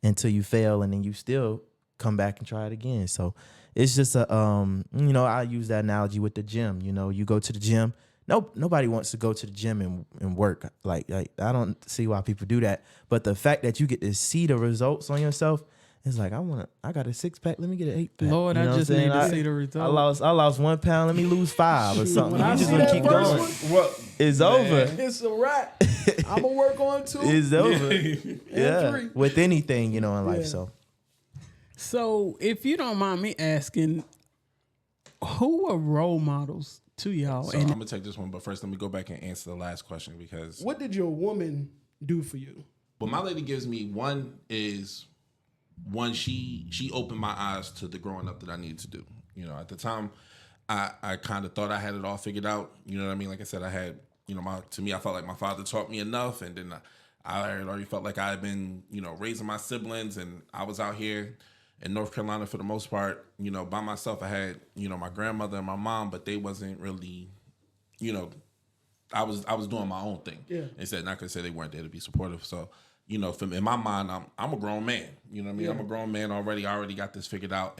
until you fail and then you still come back and try it again. So it's just I use that analogy with the gym. You go to the gym. Nobody wants to go to the gym and work. Like I don't see why people do that. But the fact that you get to see the results on yourself, it's like, I got a 6-pack. Let me get an 8-pack. Lord, I just need to see the results. I lost 1 pound. Let me lose 5 or something. When I You just see want to that keep first going. one, It's over. it's a wrap. I'm going to work on 2. It's over. Yeah. 3. With anything, in life. So, if you don't mind me asking, who are role models to y'all? So I'm gonna take this one, but first let me go back and answer the last question because What did your woman do for you? what my lady gives me she opened my eyes to the growing up that I needed to do. At the time, I kind of thought I had it all figured out. You know what I mean? Like I said, I had to me I felt like my father taught me enough, and then I already felt like I had been raising my siblings, and I was out here in North Carolina for the most part, by myself. I had, my grandmother and my mom, but they wasn't really, I was doing my own thing. Yeah. Instead, not gonna say they weren't there to be supportive. So, in my mind, I'm a grown man. You know what I mean? Yeah. I'm a grown man already. I already got this figured out,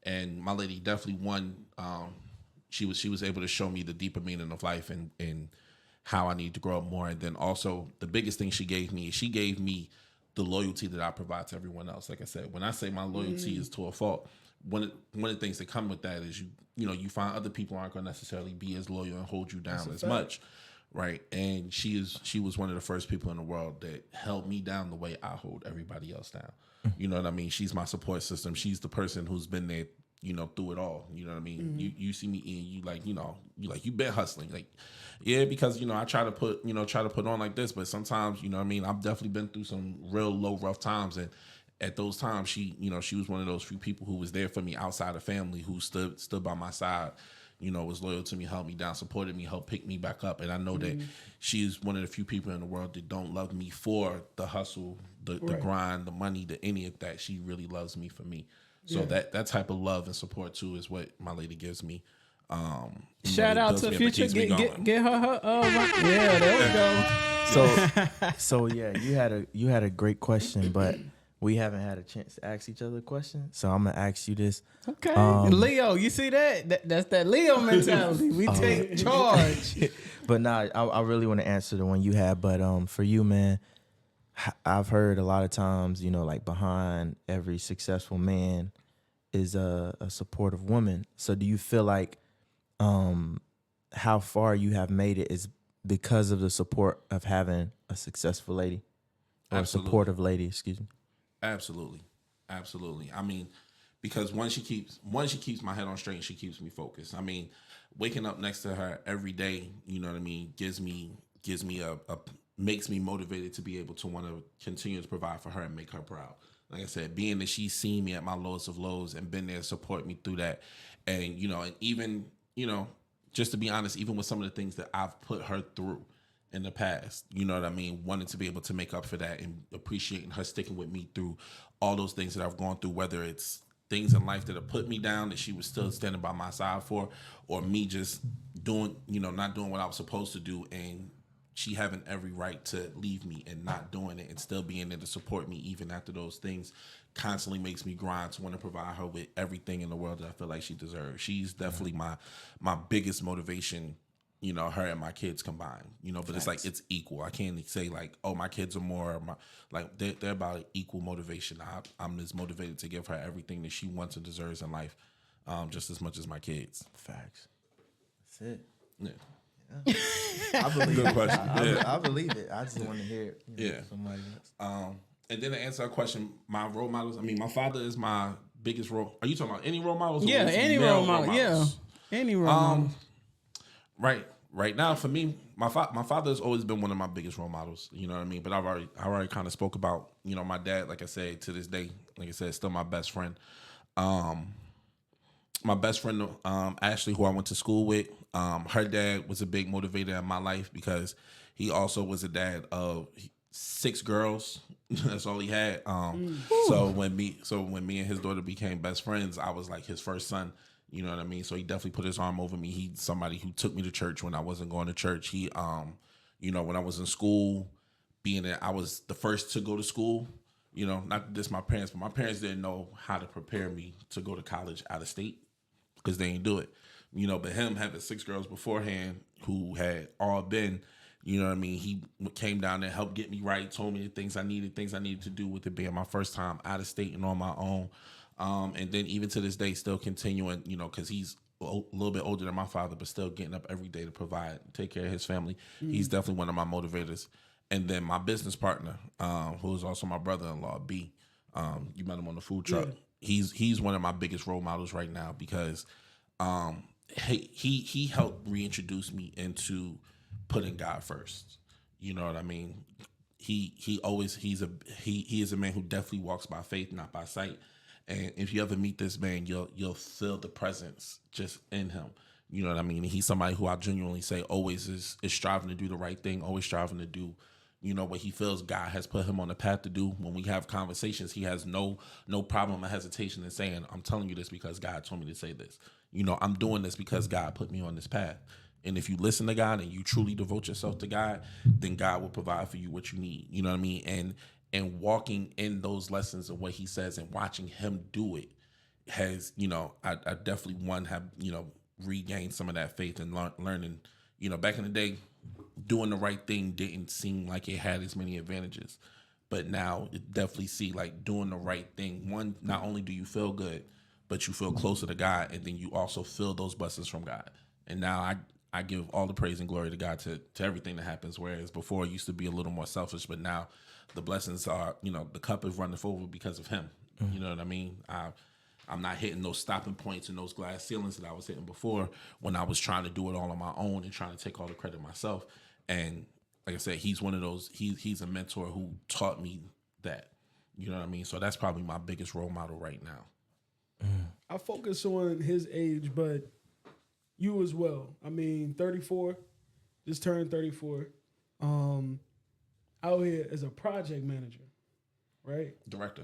and my lady definitely won. She was able to show me the deeper meaning of life and how I need to grow up more. And then also the biggest thing she gave me the loyalty that I provide to everyone else. Like I said, when I say my loyalty is to a fault, one of the things that come with that is you find other people aren't going to necessarily be as loyal and hold you down as much, right? And she was one of the first people in the world that held me down the way I hold everybody else down. You know what I mean? She's my support system. She's the person who's been there, through it all. You know what I mean? You see me and you been hustling, like, yeah, because I try to put on like this, but sometimes I've definitely been through some real low, rough times, and at those times she was one of those few people who was there for me outside of family, who stood by my side, was loyal to me, held me down, supported me, helped pick me back up. And I know that she's one of the few people in the world that don't love me for the hustle, the grind, the money, the any of that. She really loves me for me. So that type of love and support too is what my lady gives me. Shout out to Future. Get her. Yeah, there we go. So yeah, you had a great question, but we haven't had a chance to ask each other a question. So I'm gonna ask you this. Okay, Leo, you see that's that Leo mentality. We take charge. But I really want to answer the one you had. But for you, man, I've heard a lot of times, like behind every successful man is a supportive woman. So do you feel like how far you have made it is because of the support of having a successful lady or Absolutely. a supportive lady, excuse me? Absolutely. I mean, because one, she keeps my head on straight and she keeps me focused. I mean, waking up next to her every day, you know what I mean, gives me makes me motivated to be able to want to continue to provide for her and make her proud. Like I said, being that she's seen me at my lowest of lows and been there to support me through that. And, and even, just to be honest, even with some of the things that I've put her through in the past, you know what I mean? Wanting to be able to make up for that and appreciating her sticking with me through all those things that I've gone through, whether it's things in life that have put me down that she was still standing by my side for, or me just doing, not doing what I was supposed to do and she having every right to leave me and not doing it and still being there to support me even after those things constantly makes me grind to want to provide her with everything in the world that I feel like she deserves. She's definitely my biggest motivation, you know, her and my kids combined, you know, but it's like, it's equal. I can't say like, oh, my kids are more, like they're about equal motivation. I'm as motivated to give her everything that she wants and deserves in life, just as much as my kids. Facts. That's it. Yeah. I believe Good it. question. I believe it. I just want to hear it. Yeah. Somebody else. And then to answer our question, my role models, I mean, my father is my biggest role. Are you talking about any role models? Yeah, any role model. Yeah, any role model. Right now, for me, my father has always been one of my biggest role models. You know what I mean? But I already kind of spoke about, you know, my dad. Like I said, to this day, like I said, still my best friend. My best friend, Ashley, who I went to school with, her dad was a big motivator in my life because he also was a dad of 6 girls. That's all he had. So when me and his daughter became best friends, I was like his first son. You know what I mean? So he definitely put his arm over me. He's somebody who took me to church when I wasn't going to church. He, you know, when I was in school, being that I was the first to go to school, you know, not just my parents, but my parents didn't know how to prepare me to go to college out of state because they didn't do it. You know, but him having 6 girls beforehand who had all been, you know what I mean? He came down there, helped get me right, told me the things I needed to do with it being my first time out of state and on my own. And then even to this day, still continuing, you know, because he's a little bit older than my father, but still getting up every day to provide, take care of his family. He's definitely one of my motivators. And then my business partner, who is also my brother-in-law, B. You met him on the food truck. Yeah. He's one of my biggest role models right now because he helped reintroduce me into putting God first. You know what I mean? He is a man who definitely walks by faith, not by sight. And if you ever meet this man, you'll feel the presence just in him. You know what I mean? And he's somebody who I genuinely say always is striving to do the right thing, always striving to do, you know, what he feels God has put him on the path to do. When we have conversations, he has no problem or hesitation in saying, I'm telling you this because God told me to say this. You know, I'm doing this because God put me on this path. And if you listen to God and you truly devote yourself to God, then God will provide for you what you need. You know what I mean? And walking in those lessons of what he says and watching him do it has, you know, I definitely have, you know, regained some of that faith and learning, you know, back in the day, doing the right thing didn't seem like it had as many advantages. But now it definitely see like doing the right thing. One, not only do you feel good, but you feel closer to God, and then you also feel those blessings from God. And now I give all the praise and glory to God to everything that happens, whereas before it used to be a little more selfish, but now the blessings are, you know, the cup is running over because of him. You know what I mean? I'm not hitting those stopping points and those glass ceilings that I was hitting before when I was trying to do it all on my own and trying to take all the credit myself. And like I said, he's one of those, he's a mentor who taught me that. You know what I mean? So that's probably my biggest role model right now. I focus on his age, but you as well. I mean, 34, just turned 34. Out here as a project manager, right? Director.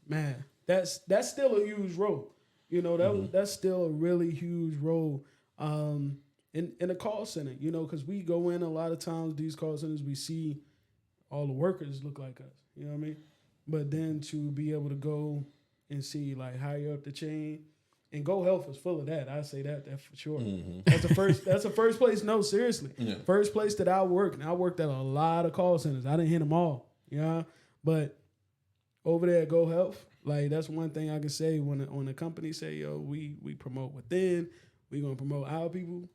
Man, that's still a huge role. You know, that's still a really huge role in a call center, you know, because we go in a lot of times, these call centers, we see all the workers look like us, you know what I mean? But then to be able to go and see like higher up the chain, and Go Health is full of that. I say that for sure. Mm-hmm. That's the first place. No, seriously. Yeah. First place that I worked, and I worked at a lot of call centers. I didn't hit them all, you know? But over there at Go Health, like that's one thing I can say when a company say, yo, we promote within, we gonna promote our people.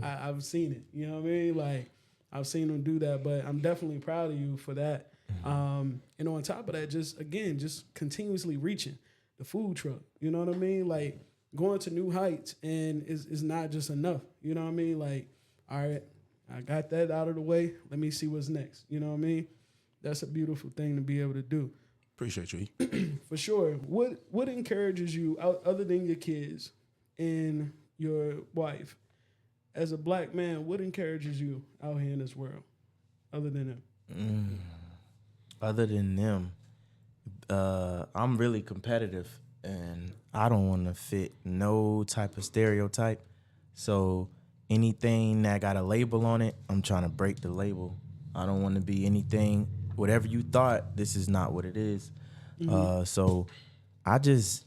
I've seen it. You know what I mean? Like I've seen them do that, but I'm definitely proud of you for that. Mm-hmm. And on top of that, just continuously reaching the food truck. You know what I mean? Like going to new heights, and is not just enough. You know what I mean? Like, all right, I got that out of the way. Let me see what's next. You know what I mean? That's a beautiful thing to be able to do. Appreciate you. For sure. What encourages you, other than your kids and your wife, as a black man, what encourages you out here in this world, other than them? Other than them, I'm really competitive, and I don't want to fit no type of stereotype. So anything that got a label on it, I'm trying to break the label. I don't want to be anything. Whatever you thought, this is not what it is. So I just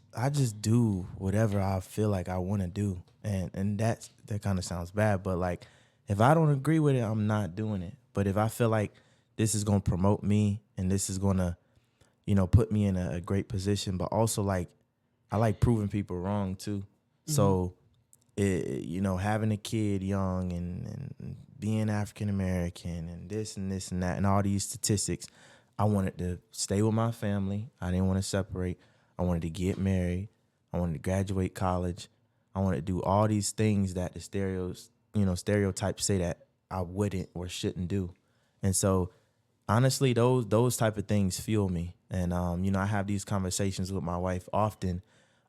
do whatever I feel like I want to do, and that kind of sounds bad, but like if I don't agree with it, I'm not doing it. But if I feel like this is gonna promote me and this is gonna, put me in a great position, but also like I like proving people wrong too. So, having a kid young and being African American and this and that and all these statistics, I wanted to stay with my family. I didn't want to separate. I wanted to get married. I wanted to graduate college. I wanted to do all these things that the stereotypes say that I wouldn't or shouldn't do. And so, honestly, those type of things fuel me. And I have these conversations with my wife often.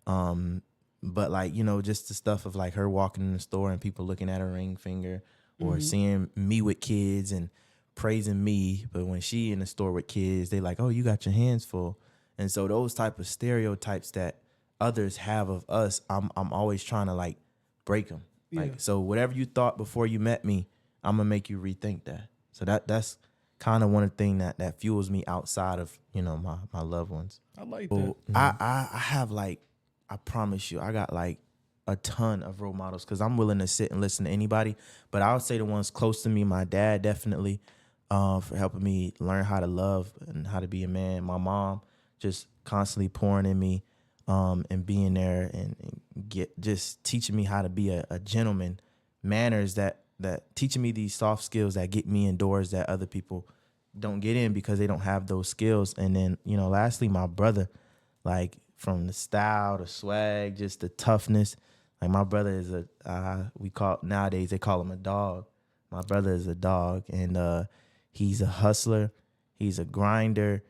But like, just the stuff of like her walking in the store and people looking at her ring finger or seeing me with kids and praising me. But when she in the store with kids, they like, oh, you got your hands full. And so those type of stereotypes that others have of us, I'm always trying to like break them. Yeah. Like, so whatever you thought before you met me, I'm gonna make you rethink that. So that's kind of one of the things that fuels me outside of, my loved ones. I like Well, that. I have like, I promise you, I got like a ton of role models because I'm willing to sit and listen to anybody. But I would say the ones close to me, my dad definitely, for helping me learn how to love and how to be a man. My mom just constantly pouring in me, and being there and just teaching me how to be a gentleman, manners that teaching me these soft skills that get me in doors that other people don't get in because they don't have those skills. And then, lastly, my brother, like from the style, the swag, just the toughness. Like my brother is nowadays they call him a dog. My brother is a dog, and he's a hustler. He's a grinder.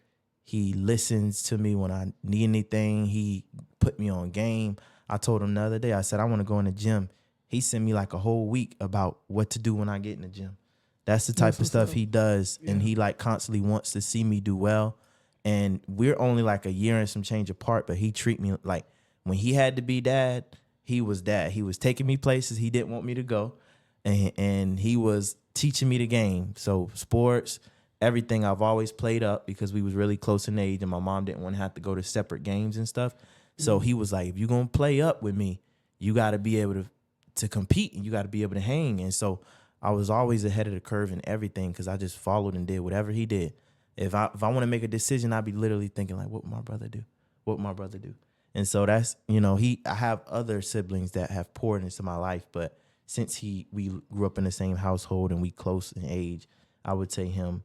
He listens to me when I need anything. He put me on game. I told him the other day, I said, I want to go in the gym. He sent me like a whole week about what to do when I get in the gym. That's the type of stuff he does. Yeah. And he like constantly wants to see me do well. And we're only like a year and some change apart, but he treat me like when he had to be dad, he was dad. He was taking me places he didn't want me to go. And he was teaching me the game. So sports, everything I've always played up because we was really close in age and my mom didn't want to have to go to separate games and stuff. So he was like, if you're going to play up with me, you got to be able to compete and you got to be able to hang. And so I was always ahead of the curve in everything because I just followed and did whatever he did. If I want to make a decision, I'd be literally thinking like, what would my brother do? What would my brother do? And so that's, I have other siblings that have poured into my life, but since we grew up in the same household and we close in age, I would say him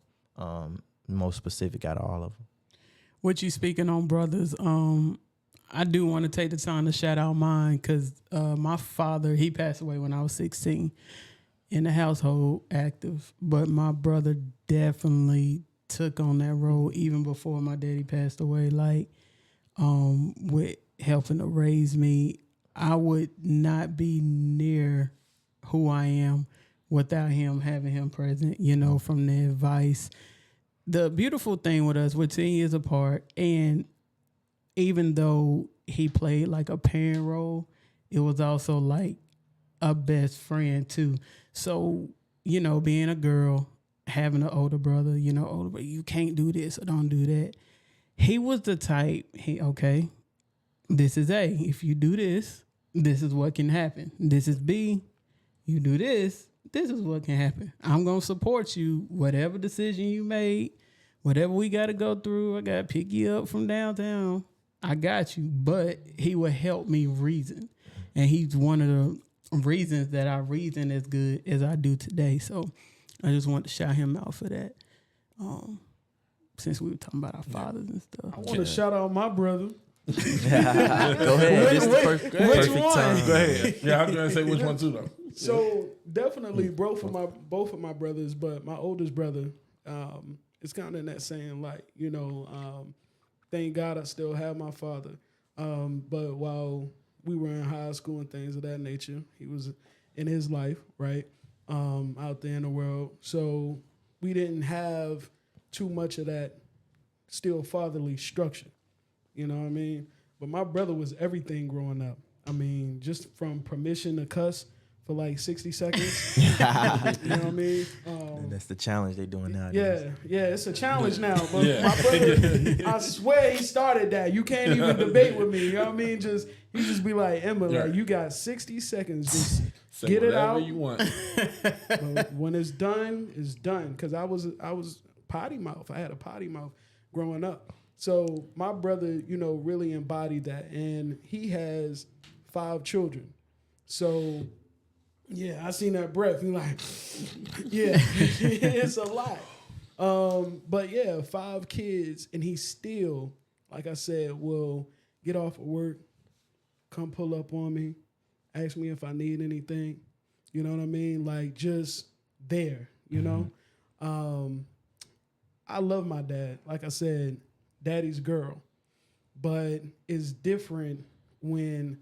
most specific out of all of them. What you speaking on, brothers? I do want to take the time to shout out mine because my father, he passed away when I was 16 in the household active, but my brother definitely took on that role even before my daddy passed away. Like, with helping to raise me, I would not be near who I am without him, having him present, from the advice. The beautiful thing with us, we're 10 years apart, and even though he played like a parent role, it was also like a best friend too. So, being a girl, having an older brother, you can't do this or don't do that. He was the type, okay, this is A. If you do this, this is what can happen. This is B. You do this, this is what can happen. I'm going to support you, whatever decision you made, whatever we got to go through. I got to pick you up from downtown. I got you. But he will help me reason. And he's one of the reasons that I reason as good as I do today. So I just want to shout him out for that. Since we were talking about our fathers and stuff. I want to shout out my brother. Go ahead. This is the perfect time. Go ahead. Yeah, I'm going to say which one too, though. So definitely both of my brothers, but my oldest brother is kind of in that same light. Thank God I still have my father. But while we were in high school and things of that nature, he was in his life, right, out there in the world. So we didn't have too much of that still fatherly structure. You know what I mean? But my brother was everything growing up. I mean, just from permission to cuss for like 60 seconds. You know what I mean? And that's the challenge they're doing nowadays. Yeah, it's a challenge now. But my brother, I swear he started that. You can't even debate with me. You know what I mean? He just be like, Emma, like, you got 60 seconds. Just get it out. You want. But when it's done, it's done. Because I was potty mouth. I had a potty mouth growing up. So my brother, you know, really embodied that. And he has 5 children. So, yeah, I seen that breath. And like, yeah, it's a lot. But yeah, 5 kids. And he still, like I said, will get off of work, come pull up on me, ask me if I need anything. You know what I mean? Like, just there, you know? I love my dad. Like I said, daddy's girl. But it's different when,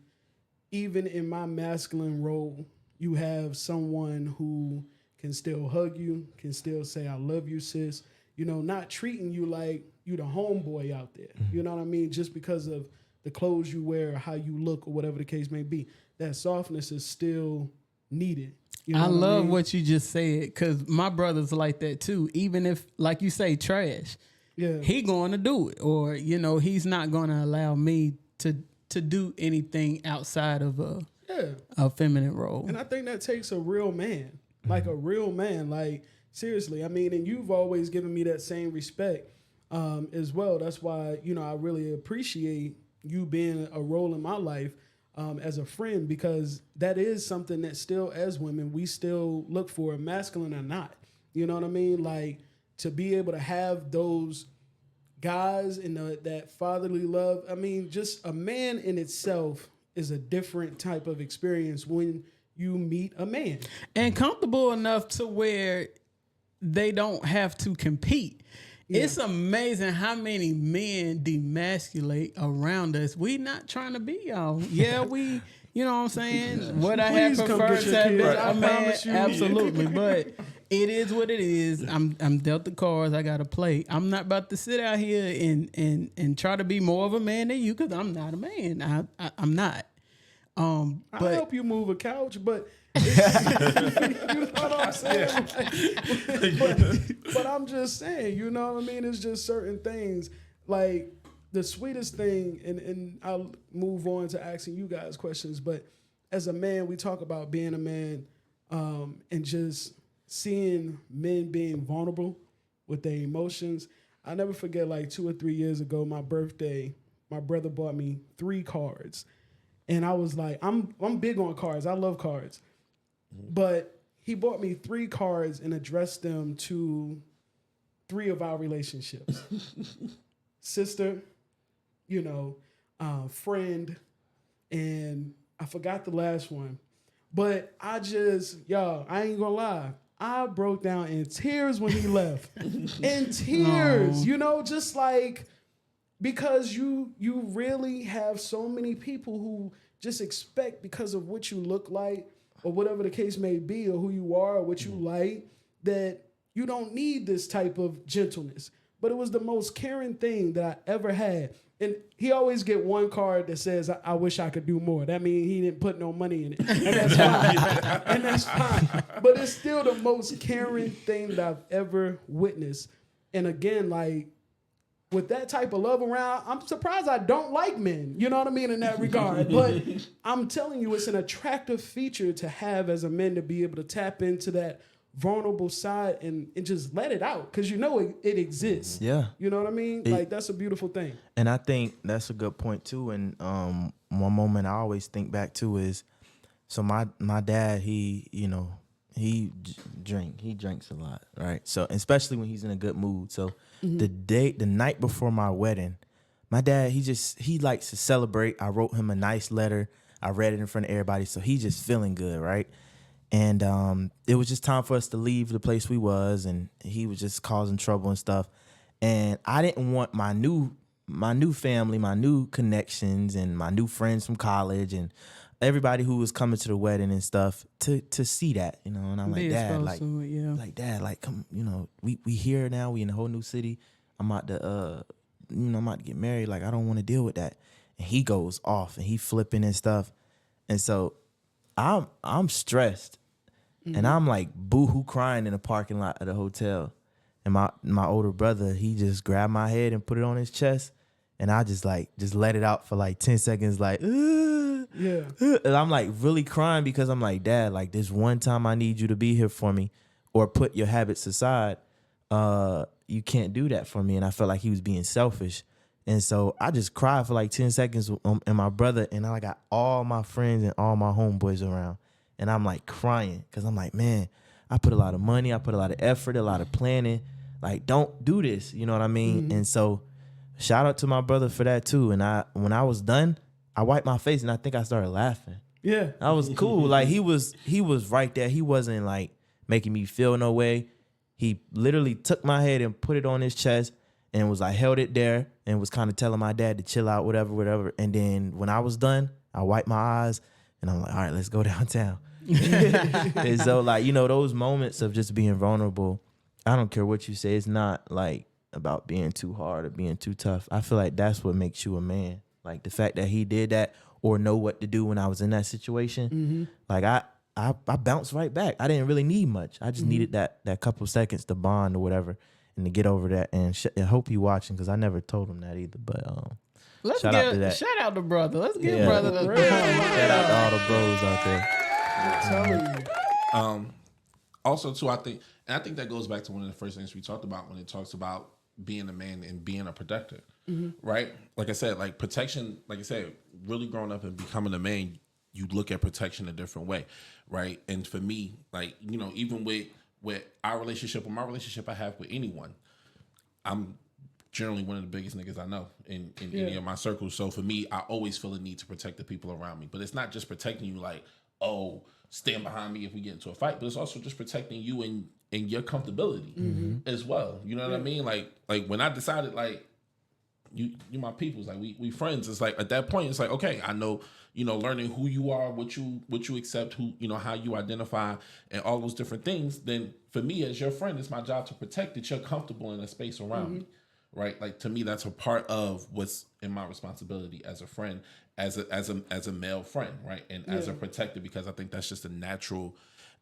even in my masculine role, you have someone who can still hug you, can still say, I love you, sis. You know, not treating you like you the homeboy out there. You know what I mean? Just because of the clothes you wear or how you look or whatever the case may be. That softness is still needed. You know I love mean? what you just said, because my brother's like that too. Even if, like you say, trash, he going to do it. Or, you know, he's not going to allow me to do anything outside of a feminine role. And I think that takes a real man, like a real man. Like, seriously, I mean, and you've always given me that same respect as well. That's why, you know, I really appreciate you being a role in my life as a friend, because that is something that still, as women, we still look for, masculine or not. You know what I mean? Like, to be able to have those guys and that fatherly love. I mean, just a man in itself is a different type of experience when you meet a man. And comfortable enough to where they don't have to compete. Yeah. It's amazing how many men demasculate around us. We not trying to be y'all. Yeah, we, you know what I'm saying? What I have preferred to have been a man, absolutely. But it is what it is. I'm dealt the cards. I got to play. I'm not about to sit out here and try to be more of a man than you, because I'm not a man. I'm not. I help you move a couch, but you know what I'm saying? But I'm just saying, you know what I mean? It's just certain things. Like, the sweetest thing, and I'll move on to asking you guys questions, but as a man, we talk about being a man and just seeing men being vulnerable with their emotions. I never forget, like 2 or 3 years ago, my birthday, my brother bought me 3 cards. And I was like, I'm big on cards. I love cards. But he bought me 3 cards and addressed them to 3 of our relationships. Sister, you know, friend, and I forgot the last one. But I ain't gonna lie. I broke down in tears when he left. In tears, you know, just like, because you really have so many people who just expect, because of what you look like or whatever the case may be, or who you are or what you like, that you don't need this type of gentleness. But it was the most caring thing that I ever had. And he always get 1 card that says, I wish I could do more. That means he didn't put no money in it. And that's fine. And that's fine. But it's still the most caring thing that I've ever witnessed. And again, like, with that type of love around, I'm surprised I don't like men. You know what I mean, in that regard. But I'm telling you, it's an attractive feature to have as a man, to be able to tap into that vulnerable side and just let it out, because you know it exists. Yeah. You know what I mean? Like, that's a beautiful thing. And I think that's a good point too. And one moment I always think back to is, so my dad, he drinks a lot, right? So especially when he's in a good mood. So the night before my wedding, my dad, he likes to celebrate. I wrote him a nice letter. I read it in front of everybody. So he's just feeling good, right? And it was just time for us to leave the place we was, and he was just causing trouble and stuff. And I didn't want my new family, my new connections, and my new friends from college, and everybody who was coming to the wedding and stuff to see that, you know. And I'm like, Dad, Dad, come, you know, we here now. We in a whole new city. I'm about to get married. Like, I don't want to deal with that. And he goes off and he flipping and stuff. And so I'm stressed, and I'm like boohoo crying in the parking lot of the hotel, and my older brother, he just grabbed my head and put it on his chest, and I just let it out for like 10 seconds, like and I'm like really crying because I'm like, Dad, like this one time I need you to be here for me, or put your habits aside. You can't do that for me, and I felt like he was being selfish. And so I just cried for like 10 seconds, and my brother, and I got all my friends and all my homeboys around. And I'm like crying because I'm like, man, I put a lot of money, I put a lot of effort, a lot of planning. Like, don't do this. You know what I mean? Mm-hmm. And so shout out to my brother for that too. And when I was done, I wiped my face and I think I started laughing. Yeah. That was cool. Like he was right there. He wasn't like making me feel no way. He literally took my head and put it on his chest and was like, held it there and was kind of telling my dad to chill out, whatever. And then when I was done, I wiped my eyes and I'm like, all right, let's go downtown. And so like, you know, those moments of just being vulnerable, I don't care what you say. It's not like about being too hard or being too tough. I feel like that's what makes you a man. Like the fact that he did that or know what to do when I was in that situation. Like I bounced right back. I didn't really need much. I just needed that couple seconds to bond or whatever and to get over that. And I hope you watching because I never told him that either. But shout out to that. Shout out to brother. Let's give brother the shout out to all the bros out there. I'm telling you. Also, too, I think that goes back to one of the first things we talked about when it talks about being a man and being a protector, right? Like I said, like protection, like I said, really growing up and becoming a man, you look at protection a different way, right? And for me, like, you know, even with our relationship or my relationship I have with anyone, I'm generally one of the biggest niggas I know in any of my circles. So for me, I always feel a need to protect the people around me. But it's not just protecting you like, oh, stand behind me if we get into a fight, but it's also just protecting you and your comfortability as well. You know what I mean? Like when I decided like you my people's, like we friends, it's like at that point it's like, okay, I know, you know, learning who you are, what you accept, who, you know, how you identify and all those different things, then for me as your friend, it's my job to protect that you're comfortable in a space around me. Right? Like to me, that's a part of what's in my responsibility as a friend, as a male friend, right? And as a protector, because I think that's just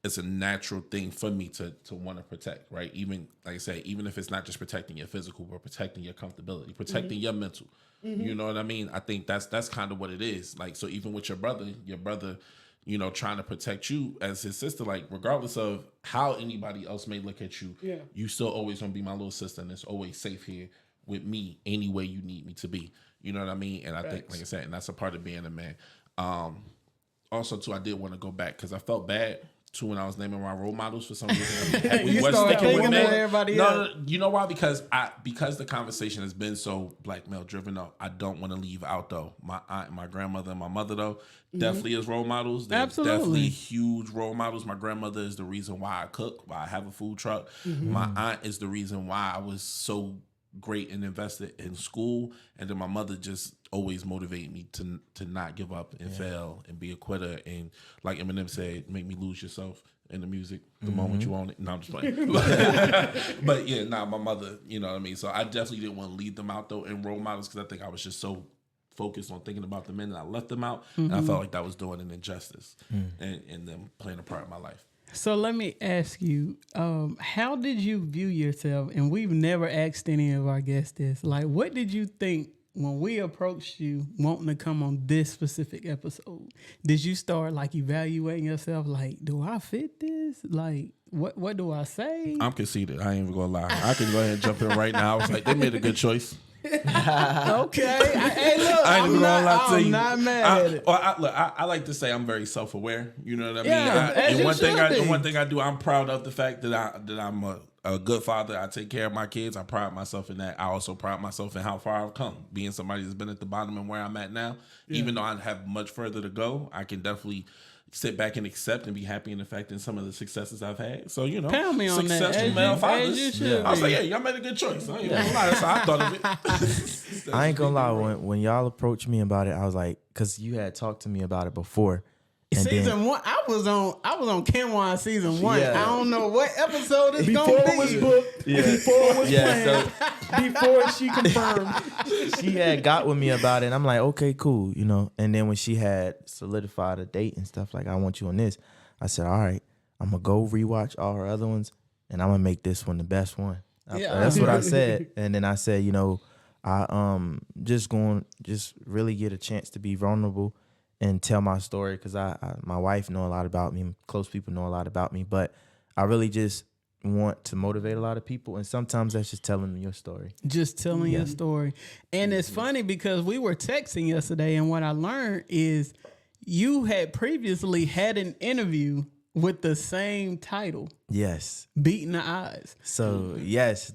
it's a natural thing for me to want to protect, right? Even like I say, even if it's not just protecting your physical, but protecting your comfortability, protecting your mental. You know what I mean? I think that's kind of what it is. Like, so even with your brother, you know, trying to protect you as his sister, like regardless of how anybody else may look at you, you still always gonna be my little sister, and it's always safe here with me any way you need me to be. You know what I mean? And I think, like I said, and that's a part of being a man. Also, too, I did want to go back because I felt bad too when I was naming my role models for some reason. We were sticking with men. No, you know why? Because the conversation has been so black male driven. Though I don't want to leave out though my aunt, my grandmother, and my mother though definitely as role models. They're definitely huge role models. My grandmother is the reason why I cook, why I have a food truck. My aunt is the reason why I was so great and invested in school, and then my mother just always motivated me to not give up and fail and be a quitter, and like Eminem said, make me lose yourself in the music the moment you own it. No, I'm just playing. But yeah, my mother, you know what I mean? So I definitely didn't want to leave them out though in role models because I think I was just so focused on thinking about the men and I left them out, and I felt like that was doing an injustice and them playing a part in my life. So let me ask you, how did you view yourself? And we've never asked any of our guests this. Like, what did you think when we approached you wanting to come on this specific episode? Did you start like evaluating yourself? Like, do I fit this? Like, what do I say? I'm conceited. I ain't even gonna lie. I can go ahead and jump in right now. I was like, they made a good choice. Okay. Hey, look, I'm not mad at it. I like to say I'm very self-aware. You know what I mean? And one thing I do, I'm proud of the fact that I'm a good father. I take care of my kids. I pride myself in that. I also pride myself in how far I've come. Being somebody that's been at the bottom and where I'm at now, even though I have much further to go, I can definitely sit back and accept and be happy in the fact in some of the successes I've had. So, you know, pound me on successful that. male fathers. I was like, yeah, y'all made a good choice. I ain't gonna lie. That's how I thought of it. I ain't gonna lie. When y'all approached me about it, I was like, because you had talked to me about it before. And season 1, I was on Kenjuan season 1. I don't know what episode it's gonna be. Before it was booked, before it was planned. before she confirmed. She had got with me about it, and I'm like, okay, cool, you know. And then when she had solidified a date and stuff, like, I want you on this, I said, all right, I'm gonna go rewatch all her other ones, and I'm gonna make this one the best one. That's what I said. And then I said, you know, I just really get a chance to be vulnerable and tell my story, because my wife know a lot about me, close people know a lot about me, but I really just want to motivate a lot of people, and sometimes that's just telling them your story. Just telling your story. And it's funny because we were texting yesterday, and what I learned is you had previously had an interview with the same title. Yes. Beating the Odds. So yes,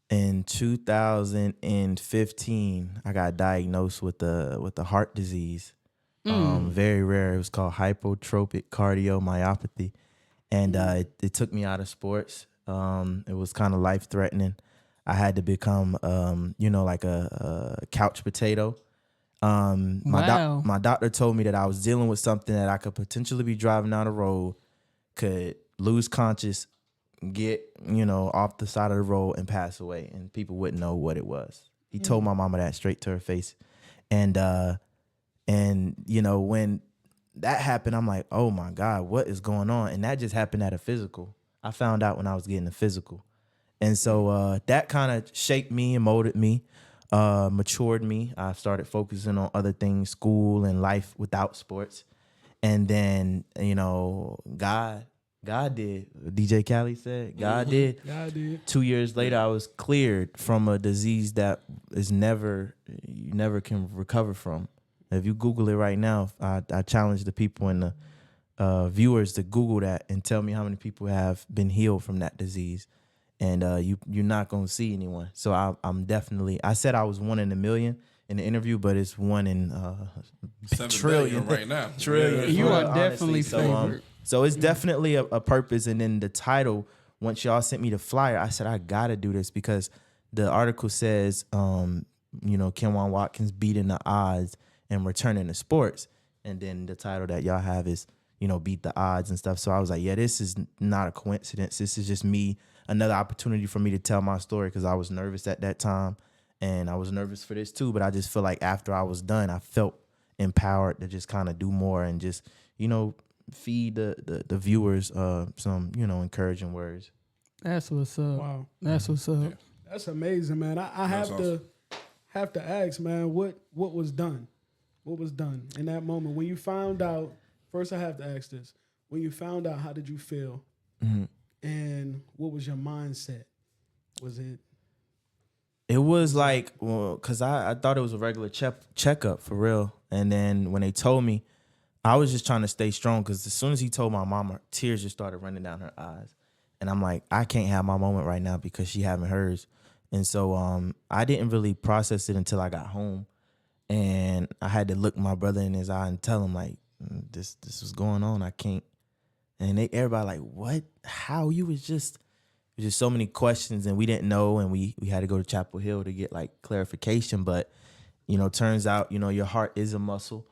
in 2015, I got diagnosed with the heart disease. Very rare. It was called hypotropic cardiomyopathy. And it took me out of sports. It was kind of life-threatening. I had to become, like a couch potato. My doctor told me that I was dealing with something that I could potentially be driving down the road, could lose conscious, get, off the side of the road and pass away, and people wouldn't know what it was. He told my mama that straight to her face. And when that happened, I'm like, oh my God, what is going on? And that just happened at a physical. I found out when I was getting a physical. And so that kind of shaped me and molded me, matured me. I started focusing on other things, school and life without sports. And then, God did. DJ Khaled said, God did. God did. 2 years later, I was cleared from a disease that you never can recover from. If you Google it right now, I challenge the people and the viewers to Google that and tell me how many people have been healed from that disease. And you're not going to see anyone. So I'm definitely, I said I was 1 in a million in the interview, but it's 1 in 7 trillion billion right now. Trillion. You are honestly. definitely favored. So it's definitely a purpose. And then the title, once y'all sent me the flyer, I said, I got to do this, because the article says, Kenjuan Watkins beating the odds and returning to sports. And then the title that y'all have is, beat the odds and stuff. So I was like, yeah, this is not a coincidence. This is just me, another opportunity for me to tell my story, because I was nervous at that time. And I was nervous for this too. But I just feel like after I was done, I felt empowered to just kind of do more and just, feed the viewers some, encouraging words. That's what's up. Wow. That's what's up. Yeah. That's amazing, man. I have to ask, man, what was done? What was done in that moment when you found out? First, I have to ask this: when you found out, how did you feel? Mm-hmm. And what was your mindset? Was it? It was like, well, because I thought it was a regular checkup for real. And then when they told me, I was just trying to stay strong, because as soon as he told my mama, tears just started running down her eyes. And I'm like, I can't have my moment right now because she having hers. And so I didn't really process it until I got home. And I had to look my brother in his eye and tell him, like, this was going on. I can't. And everybody like, what? How? You was just so many questions, and we didn't know, and we had to go to Chapel Hill to get like clarification. But, turns out, your heart is a muscle.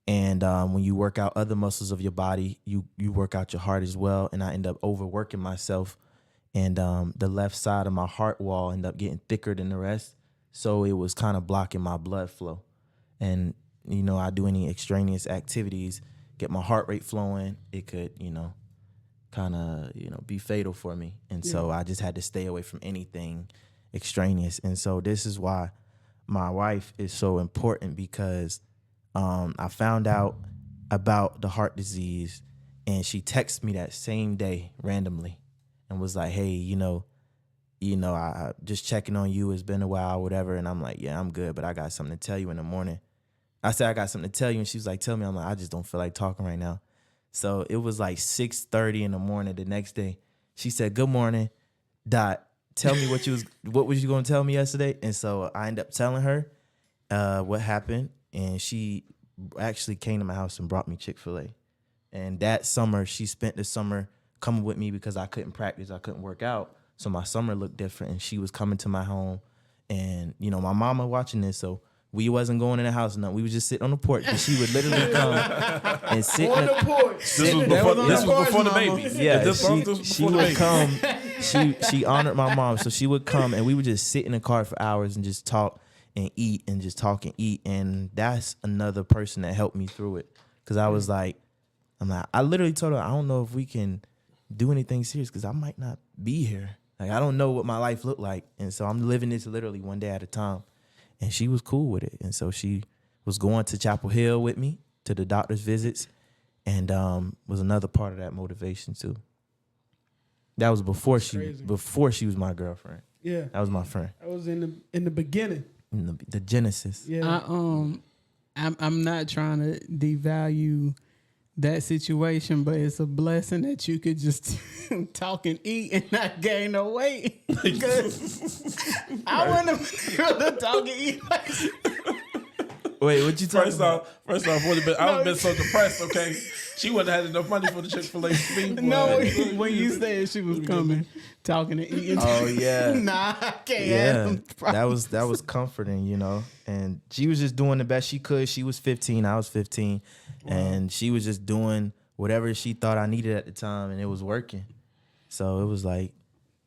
And when you work out other muscles of your body, you work out your heart as well. And I end up overworking myself. And the left side of my heart wall ended up getting thicker than the rest. So it was kind of blocking my blood flow. And, I do any extraneous activities, get my heart rate flowing, it could, kind of, be fatal for me. And so I just had to stay away from anything extraneous. And so this is why my wife is so important, because I found out about the heart disease, and she texted me that same day randomly and was like, hey, I just checking on you. It's been a while, whatever. And I'm like, yeah, I'm good, but I got something to tell you in the morning. I said, I got something to tell you. And she was like, tell me. I'm like, I just don't feel like talking right now. So it was like 6:30 in the morning the next day. She said, good morning, Dot. Tell me what was you going to tell me yesterday? And so I ended up telling her what happened. And she actually came to my house and brought me Chick-fil-A. And that summer, she spent the summer coming with me because I couldn't practice. I couldn't work out. So my summer looked different. And she was coming to my home. And, my mama watching this. So we wasn't going in the house. No, we was just sitting on the porch. And she would literally come and sit On the porch. This was before the baby. Yeah, she would come she honored my mom. So she would come and we would just sit in the car for hours and just talk and eat and just talk and eat. And that's another person that helped me through it. Cause I was like, I literally told her, I don't know if we can do anything serious because I might not be here. Like, I don't know what my life looked like. And so I'm living this literally one day at a time. And she was cool with it. And so she was going to Chapel Hill with me to the doctor's visits and was another part of that motivation too. That was before she was my girlfriend. Yeah. That was my friend. That was in the beginning. In the genesis. Yeah. I'm not trying to devalue that situation, but it's a blessing that you could just talk and eat and not gain no weight. Because I wouldn't have been able to talk and eat. Wait, what you talking about? First off, I would have been so depressed, okay? She wouldn't have had enough money for the Chick-fil-A speed. No, when you said she was coming, talking and eating. Oh, yeah. Nah, I can't have them problems. That was comforting, you know? And she was just doing the best she could. She was 15, I was 15. Wow. And she was just doing whatever she thought I needed at the time, and it was working. So it was like,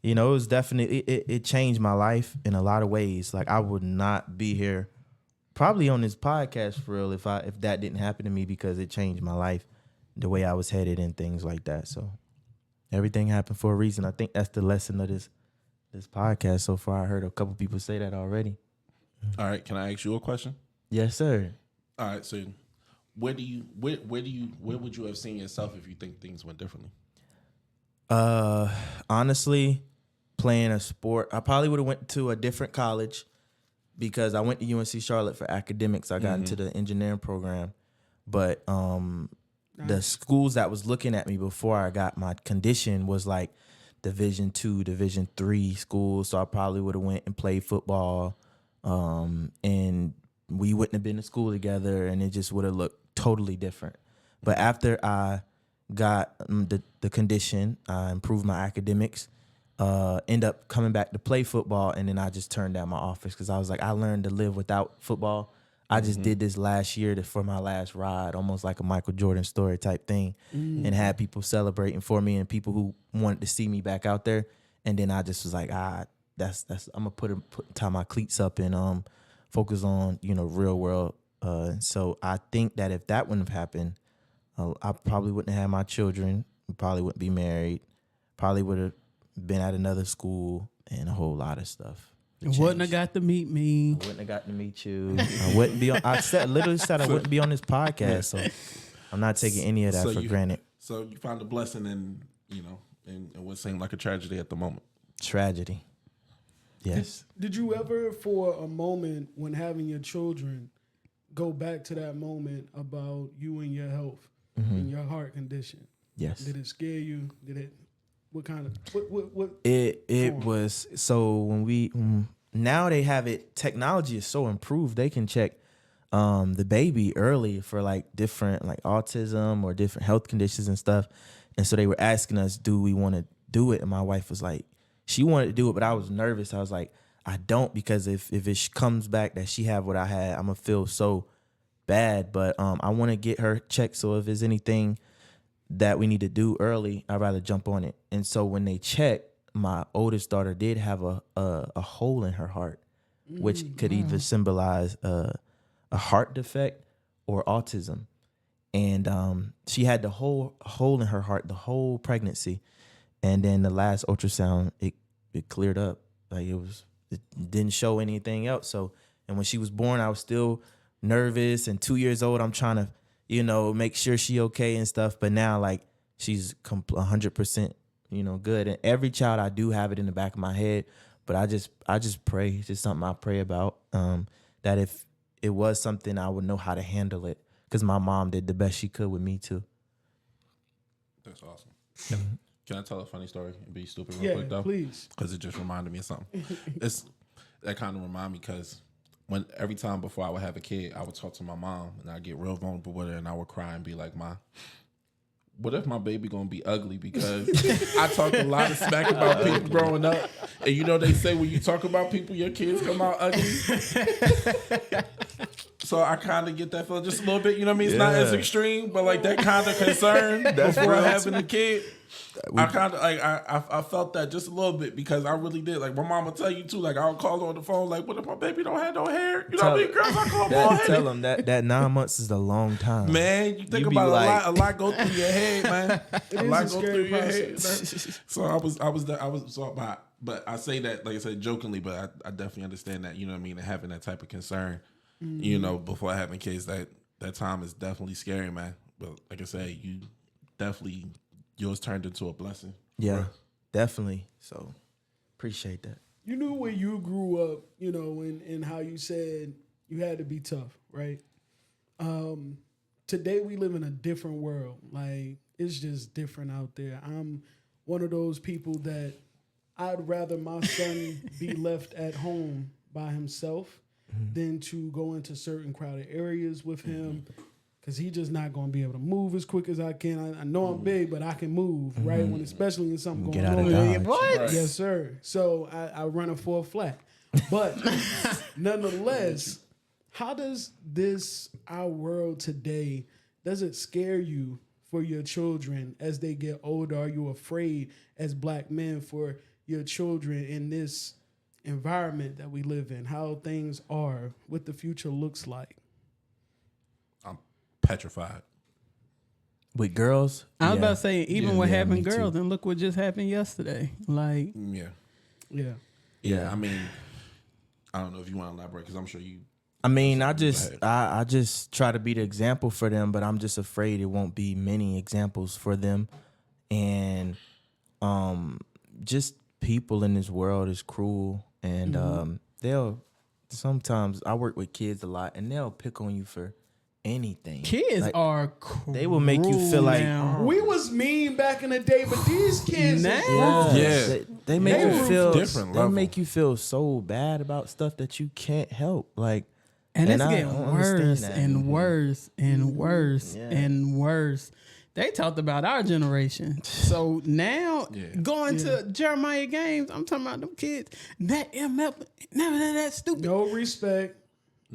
you know, it was definitely, it changed my life in a lot of ways. Like, I would not be here probably on this podcast for real if that didn't happen to me, because it changed my life, the way I was headed and things like that. So everything happened for a reason. I think that's the lesson of this podcast so far. I heard a couple people say that already. All right, can I ask you a question? Yes, sir. All right, so where would you have seen yourself if you think things went differently? Honestly, playing a sport. I probably would have went to a different college, because I went to UNC Charlotte for academics. I got into the engineering program, but the schools that was looking at me before I got my condition was like Division II, Division III schools. So I probably would have went and played football, and we wouldn't have been to school together, and it just would have looked totally different. But after I got the condition, I improved my academics, end up coming back to play football, and then I just turned down my offers because I was like, I learned to live without football. I just did this last year for my last ride, almost like a Michael Jordan story type thing, and had people celebrating for me and people who wanted to see me back out there. And then I just was like, that's I'm gonna tie my cleats up and focus on real world. So I think that if that wouldn't have happened, I probably wouldn't have had my children. Probably wouldn't be married. Probably would have been at another school and a whole lot of stuff. Wouldn't have got to meet me. I wouldn't have got to meet you. I wouldn't be on. Literally said I wouldn't be on this podcast. So I'm not taking any of that for granted. So you found a blessing in in what seemed like a tragedy at the moment. Tragedy. Yes. Did you ever, for a moment, when having your children, go back to that moment about you and your health and your heart condition? Yes. Did it scare you? Did it? What kind of what? It was so when now they have it. Technology is so improved. They can check the baby early for like different like autism or different health conditions and stuff. And so they were asking us, do we want to do it? And my wife was like, she wanted to do it, but I was nervous. I was like, I don't, because if it comes back that she have what I had, I'm gonna feel so bad. But I want to get her checked. So if there's anything that we need to do early, I'd rather jump on it. And so when they checked, my oldest daughter did have a hole in her heart, which could either symbolize a heart defect or autism. And she had the whole hole in her heart the whole pregnancy. And then the last ultrasound, it cleared up. Like it didn't show anything else. So, and when she was born, I was still nervous, and 2 years old, I'm trying to make sure she okay and stuff. But now, like, she's 100%, good. And every child, I do have it in the back of my head. But I just pray. It's just something I pray about. That if it was something, I would know how to handle it. Because my mom did the best she could with me too. That's awesome. Mm-hmm. Can I tell a funny story and be stupid real quick though? Please. Because it just reminded me of something. That kind of remind me because every time before I would have a kid, I would talk to my mom and I'd get real vulnerable with her and I would cry and be like, Ma, what if my baby gonna be ugly? Because I talk a lot of smack about people growing up, and they say when you talk about people, your kids come out ugly. So I kind of get that feeling just a little bit. You know what I mean? It's not as extreme, but like that kind of concern before having a kid. I kind of like I felt that just a little bit because I really did. Like my mom will tell you too. Like I'll call her on the phone. Like, what if my baby don't have no hair? You know what I mean? Girls, I call bald headed. Tell them that 9 months is a long time. Man, you think You be about like- a lot go through your head, man. A lot go through your head. Man. process. So but I say that like I said jokingly, but I definitely understand that. You know what I mean? And having that type of concern, you know, before having kids, that time is definitely scary, man. But like I said, yours turned into a blessing. Yeah, definitely. So appreciate that. You knew when you grew up, you know, and how you said you had to be tough, right? Today we live in a different world. Like, it's just different out there. I'm one of those people that I'd rather my son be left at home by himself than to go into certain crowded areas with him. Because he's just not going to be able to move as quick as I can. I know I'm big, but I can move, right? When especially when something Get going out on. of Dodge. What? Right. Yes, sir. So I run a 4 flat. But nonetheless, how does our world today, does it scare you for your children as they get older? Are you afraid as black men for your children in this environment that we live in, how things are, what the future looks like? I'm petrified. With girls, I was about to say, even with Yeah, having me too. girls, and look what just happened yesterday. Like, Yeah. Yeah. I mean, I don't know if you want to elaborate because I'm sure you. I mean, I ahead. just try to be the example for them, but I'm just afraid it won't be many examples for them, and just people in this world is cruel, and they'll sometimes I work with kids a lot, and they'll pick on you for anything. kids Like, are cruel. they will make you feel like now. We was mean back in the day, but these kids Now? Yeah. They make you feel different they level. make you feel so bad about stuff that you can't help. Like, And it's I getting don't understand worse that. and worse and worse Yeah. and worse. They talked about our generation. So now going to Jeremiah games, I'm talking about them kids. That MF, never that stupid. no respect.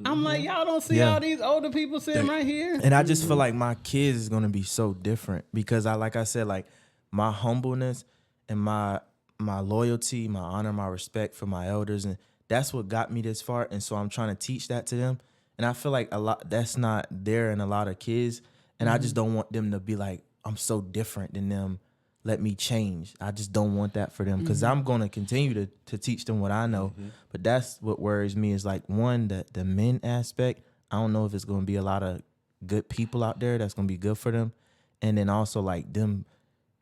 I'm like, y'all don't see all these older people sitting right here. And I just feel like my kids is gonna be so different because like I said, like my humbleness and my loyalty, my honor, my respect for my elders, and that's what got me this far. And so I'm trying to teach that to them. And I feel like a lot that's not there in a lot of kids. And I just don't want them to be like, I'm so different than them. Let me change. I just don't want that for them because I'm going to continue to teach them what I know. But that's what worries me is like, one, the men aspect. I don't know if it's going to be a lot of good people out there that's going to be good for them. And then also like them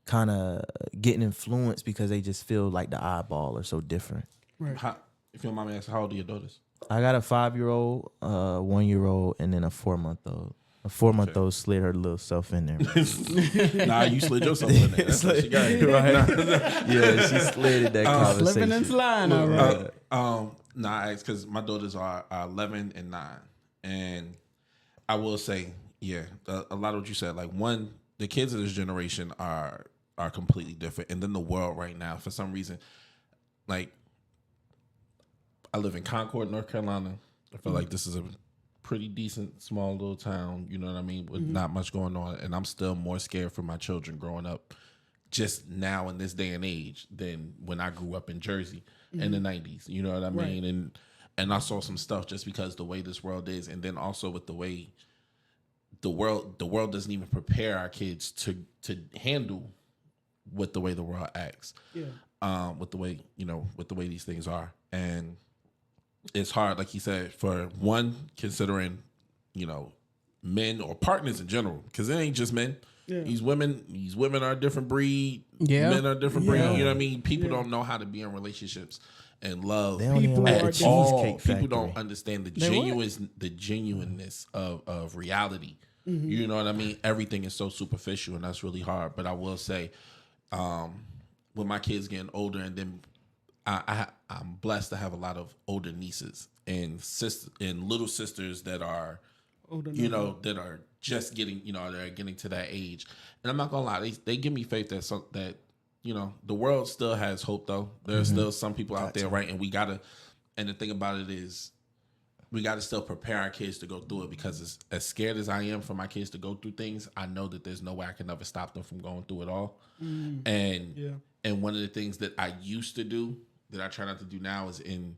kind of getting influenced because they just feel like the eyeball are so different. If you don't mind me asking, how old are your daughters? I got a 5-year-old, 1-year-old, and then a 4-month-old. A 4-month-old slid her little self in there. Nah, you slid yourself in there. That's what she got. Yeah, she slid in that conversation. Slipping and sliding, all right. I asked because my daughters are 11 and 9. And I will say, a lot of what you said, like one, the kids of this generation are completely different. And then the world right now, for some reason, like I live in Concord, North Carolina. I feel like this is a pretty decent, small little town, you know what I mean, with not much going on. And I'm still more scared for my children growing up just now in this day and age than when I grew up in Jersey in the 90s, you know what I mean? And I saw some stuff just because the way this world is, and then also with the way the world doesn't even prepare our kids to handle with the way the world acts. With the way these things are. And it's hard, like you said, for one, considering, men or partners in general, because it ain't just men. Yeah. These women are a different breed. Yeah. Men are a different breed. You know what I mean? People don't know how to be in relationships and love People at all. Factory. People don't understand the genuineness of reality. You know what I mean? Everything is so superficial, and that's really hard. But I will say, with my kids getting older, and then I'm blessed to have a lot of older nieces and little sisters that are, that are just getting, they're getting to that age. And I'm not gonna lie, they give me faith that the world still has hope though. There's still some people out there, right? And and the thing about it is, we got to still prepare our kids to go through it, because as scared as I am for my kids to go through things, I know that there's no way I can ever stop them from going through it all. And one of the things that I used to do that I try not to do now is in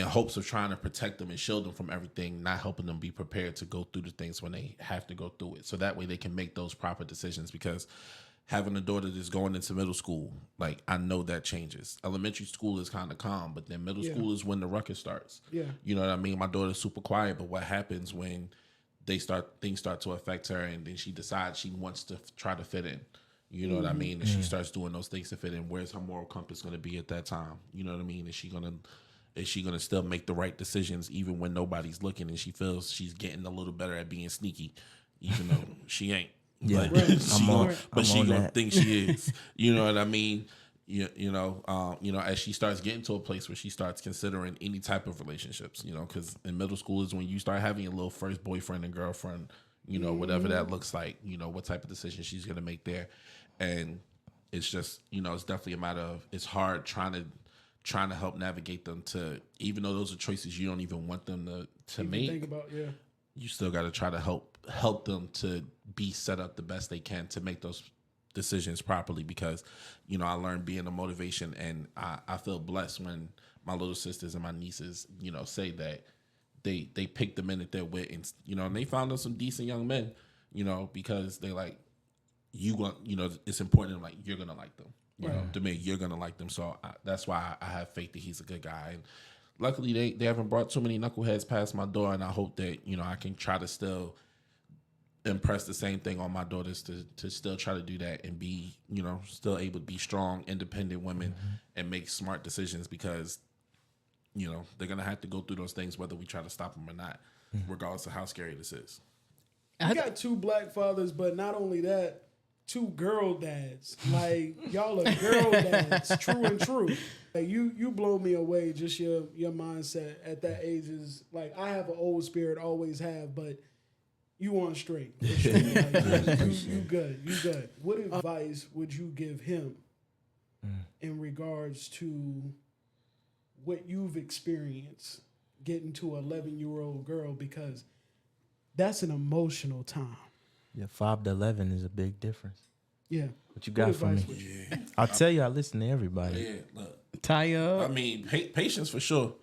hopes of trying to protect them and shield them from everything, not helping them be prepared to go through the things when they have to go through it. So that way they can make those proper decisions, because having a daughter that's going into middle school, like, I know that changes. Elementary school is kind of calm, but then middle school is when the ruckus starts. Yeah. You know what I mean? My daughter's super quiet, but what happens when things start to affect her, and then she decides she wants to try to fit in? You know what I mean? And she starts doing those things to fit in. Where's her moral compass going to be at that time? You know what I mean? Is she gonna still make the right decisions even when nobody's looking, and she feels she's getting a little better at being sneaky, even though she ain't? Yeah, But she gonna think she is. You know what I mean? You know, as she starts getting to a place where she starts considering any type of relationships, because in middle school is when you start having a little first boyfriend and girlfriend, whatever that looks like, what type of decision she's gonna make there. And it's just, it's definitely a matter of, it's hard trying to help navigate them to, even though those are choices you don't even want them to make. Think about, you still got to try to help them to be set up the best they can to make those decisions properly, because I learned being a motivation, and I feel blessed when my little sisters and my nieces say that they picked the men that they're with, and they found them some decent young men, because they like, it's important, like, you're gonna like them, to me, you're gonna like them. So that's why I have faith that he's a good guy. And luckily, they haven't brought too many knuckleheads past my door, and I hope that I can try to still impress the same thing on my daughters, to still try to do that and be still able to be strong, independent women and make smart decisions, because they're gonna have to go through those things whether we try to stop them or not, regardless of how scary this is. I got two black fathers, but not only that, two girl dads. Like, y'all are girl dads, true and true. Like, you blow me away. Just your mindset at that age is like, I have an old spirit, always have, but you on straight. Like, you good. What advice would you give him in regards to what you've experienced getting to an 11-year-old girl? Because that's an emotional time. Yeah, 5 to 11 is a big difference. Yeah. What you got for me? I'll tell you, I listen to everybody. Yeah, look. Tie up. I mean, patience for sure.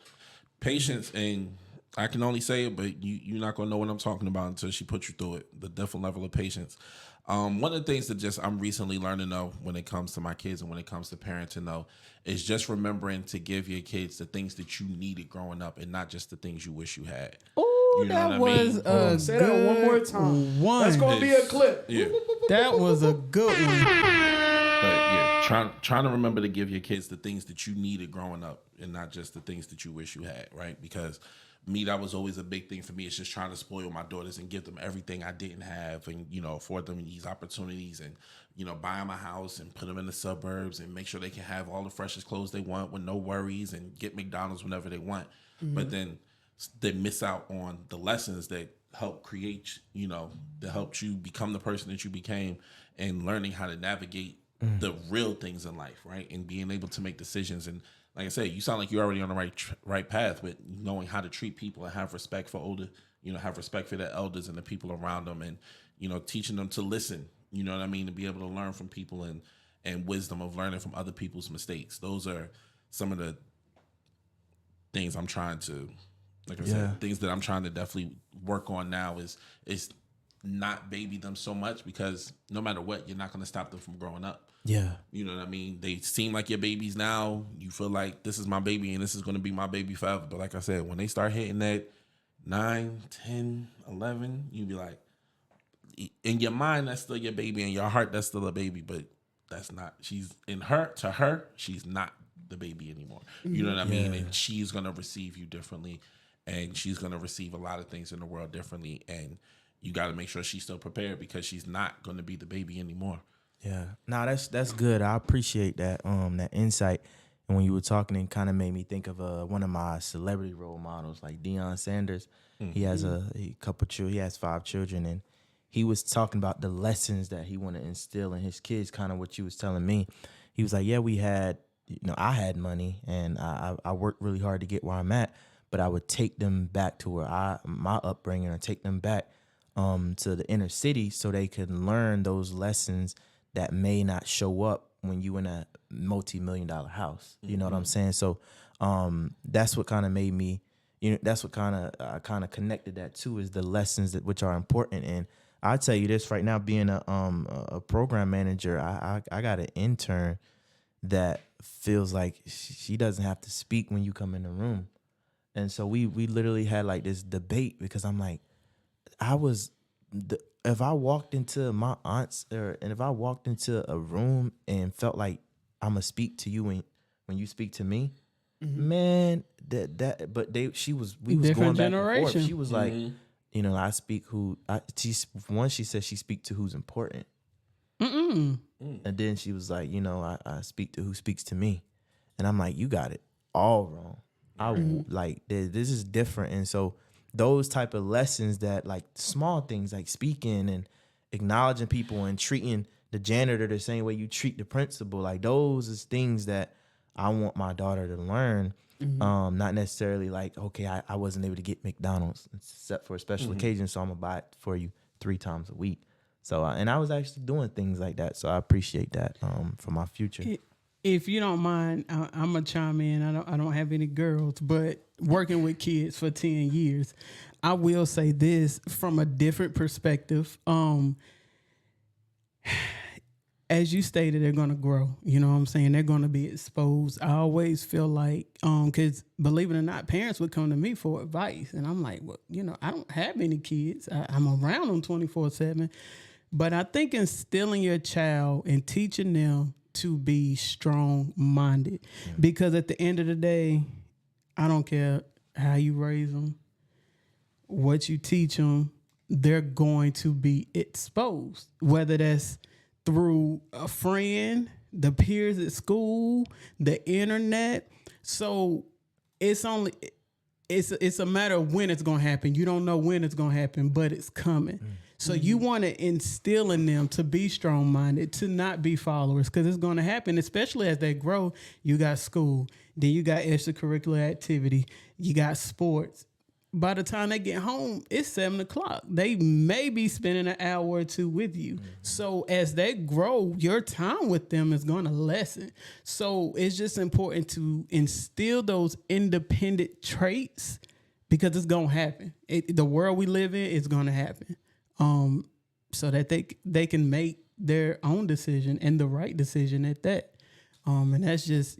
Patience, and I can only say it, but you're not gonna know what I'm talking about until she puts you through it. The different level of patience. One of the things that I'm recently learning though, when it comes to my kids and when it comes to parenting though, is just remembering to give your kids the things that you needed growing up, and not just the things you wish you had. Oh, that was a say that one more time. That's gonna be a clip. Yeah. That was a good one. But yeah, trying to remember to give your kids the things that you needed growing up, and not just the things that you wish you had, right? Because that was always a big thing for me. It's just trying to spoil my daughters and give them everything I didn't have, and afford them these opportunities, and buy them a house and put them in the suburbs and make sure they can have all the freshest clothes they want with no worries, and get McDonald's whenever they want. But then they miss out on the lessons that help create, that helped you become the person that you became, and learning how to navigate the real things in life, right? And being able to make decisions. And like I said, you sound like you're already on the right path with knowing how to treat people and have respect for older, have respect for their elders and the people around them, and teaching them to listen, you know what I mean, to be able to learn from people, and wisdom of learning from other people's mistakes. Those are some of the things I'm trying to, like I said, things that I'm trying to definitely work on now is not baby them so much, because no matter what, you're not going to stop them from growing up. Yeah. You know what I mean? They seem like your babies now. You feel like this is my baby and this is going to be my baby forever. But like I said, when they start hitting that 9, 10, 11, you be like, in your mind, that's still your baby. In your heart, that's still a baby. But that's not, to her, she's not the baby anymore. You know what I mean? And she's going to receive you differently. And she's going to receive a lot of things in the world differently. And you got to make sure she's still prepared, because she's not going to be the baby anymore. Yeah, no, that's good. I appreciate that that insight. And when you were talking, it kind of made me think of one of my celebrity role models, like Deion Sanders. He has a couple children. He has 5 children, and he was talking about the lessons that he wanted to instill in his kids. Kind of what you was telling me. He was like, "Yeah, we had, I had money, and I worked really hard to get where I'm at, but I would take them back to where my upbringing, or take them back to the inner city so they can learn those lessons that may not show up when you in a multi-million-dollar house. You know what I'm saying? So that's what kind of made me, that's what I kind of connected that to, is the lessons that which are important. And I tell you this right now, being a program manager, I got an intern that feels like she doesn't have to speak when you come in the room. And so we literally had like this debate, because I'm like, if I walked into my aunt's, and if I walked into a room and felt like I'm gonna speak to you when you speak to me, man, we was going back and forth. She was like, I speak she said she speak to who's important. And then she was like, I speak to who speaks to me. And I'm like, you got it all wrong. This is different. And so those type of lessons, that like small things like speaking and acknowledging people and treating the janitor the same way you treat the principal, like those is things that I want my daughter to learn. Not necessarily like, okay, I wasn't able to get McDonald's except for a special occasion, so I'm gonna buy it for you 3 times a week. So and I was actually doing things like that, so I appreciate that for my future. If you don't mind, I'm gonna chime in. I don't have any girls, but working with kids for 10 years, I will say this from a different perspective. As you stated, they're gonna grow. You know what I'm saying? They're gonna be exposed. I always feel like, because believe it or not, parents would come to me for advice, and I'm like, well, I don't have any kids. I'm around them 24/7, but I think instilling your child and teaching them to be strong-minded, because at the end of the day, I don't care how you raise them, what you teach them, they're going to be exposed, whether that's through a friend, the peers at school, the internet. So it's a matter of when it's going to happen. You don't know when it's going to happen, but it's coming. So you want to instill in them to be strong-minded, to not be followers, because it's going to happen, especially as they grow. You got school, then you got extracurricular activity, you got sports. By the time they get home, it's 7:00. They may be spending an hour or two with you. So as they grow, your time with them is going to lessen. So it's just important to instill those independent traits, because it's going to happen. The world we live in is going to happen. So that they can make their own decision, and the right decision at that. And that's just,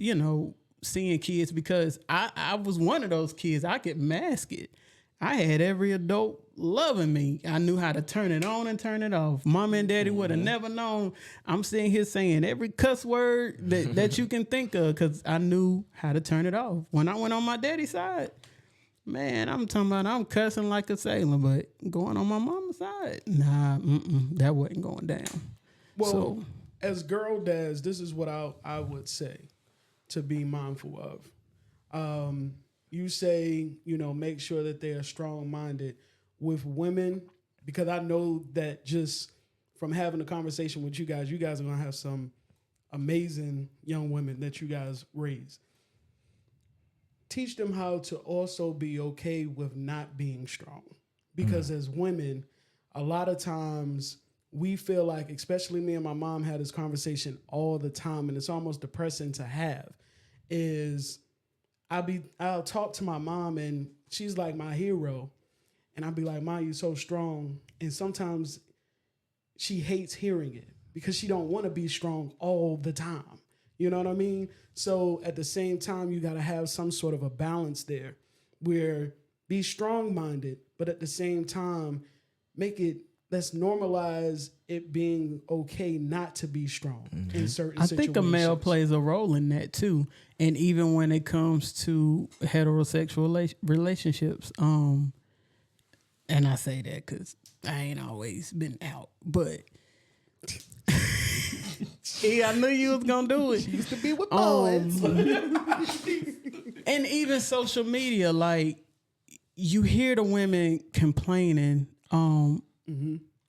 seeing kids, because I was one of those kids. I could mask it. I had every adult loving me. I knew how to turn it on and turn it off. Mom and daddy would have never known. I'm sitting here saying every cuss word that you can think of, because I knew how to turn it off. When I went on my daddy's side, man, I'm talking about I'm cussing like a sailor, but going on my mama's side, nah, that wasn't going down. Well, as girl dads, this is what I would say to be mindful of. You say, make sure that they are strong-minded with women, because I know that just from having a conversation with you guys are going to have some amazing young women that you guys raise. Teach them how to also be okay with not being strong. Because as women, a lot of times we feel like, especially me and my mom had this conversation all the time, and it's almost depressing to have, is I'll talk to my mom and she's like my hero. And I'll be like, Mom, you're so strong. And sometimes she hates hearing it because she don't want to be strong all the time. You know what I mean? So at the same time, you got to have some sort of a balance there where be strong-minded, but at the same time, let's normalize it being okay not to be strong in certain situations. I think a male plays a role in that too. And even when it comes to heterosexual relationships, and I say that because I ain't always been out, but I knew you was gonna do it. She used to be with boys. And even social media, like you hear the women complaining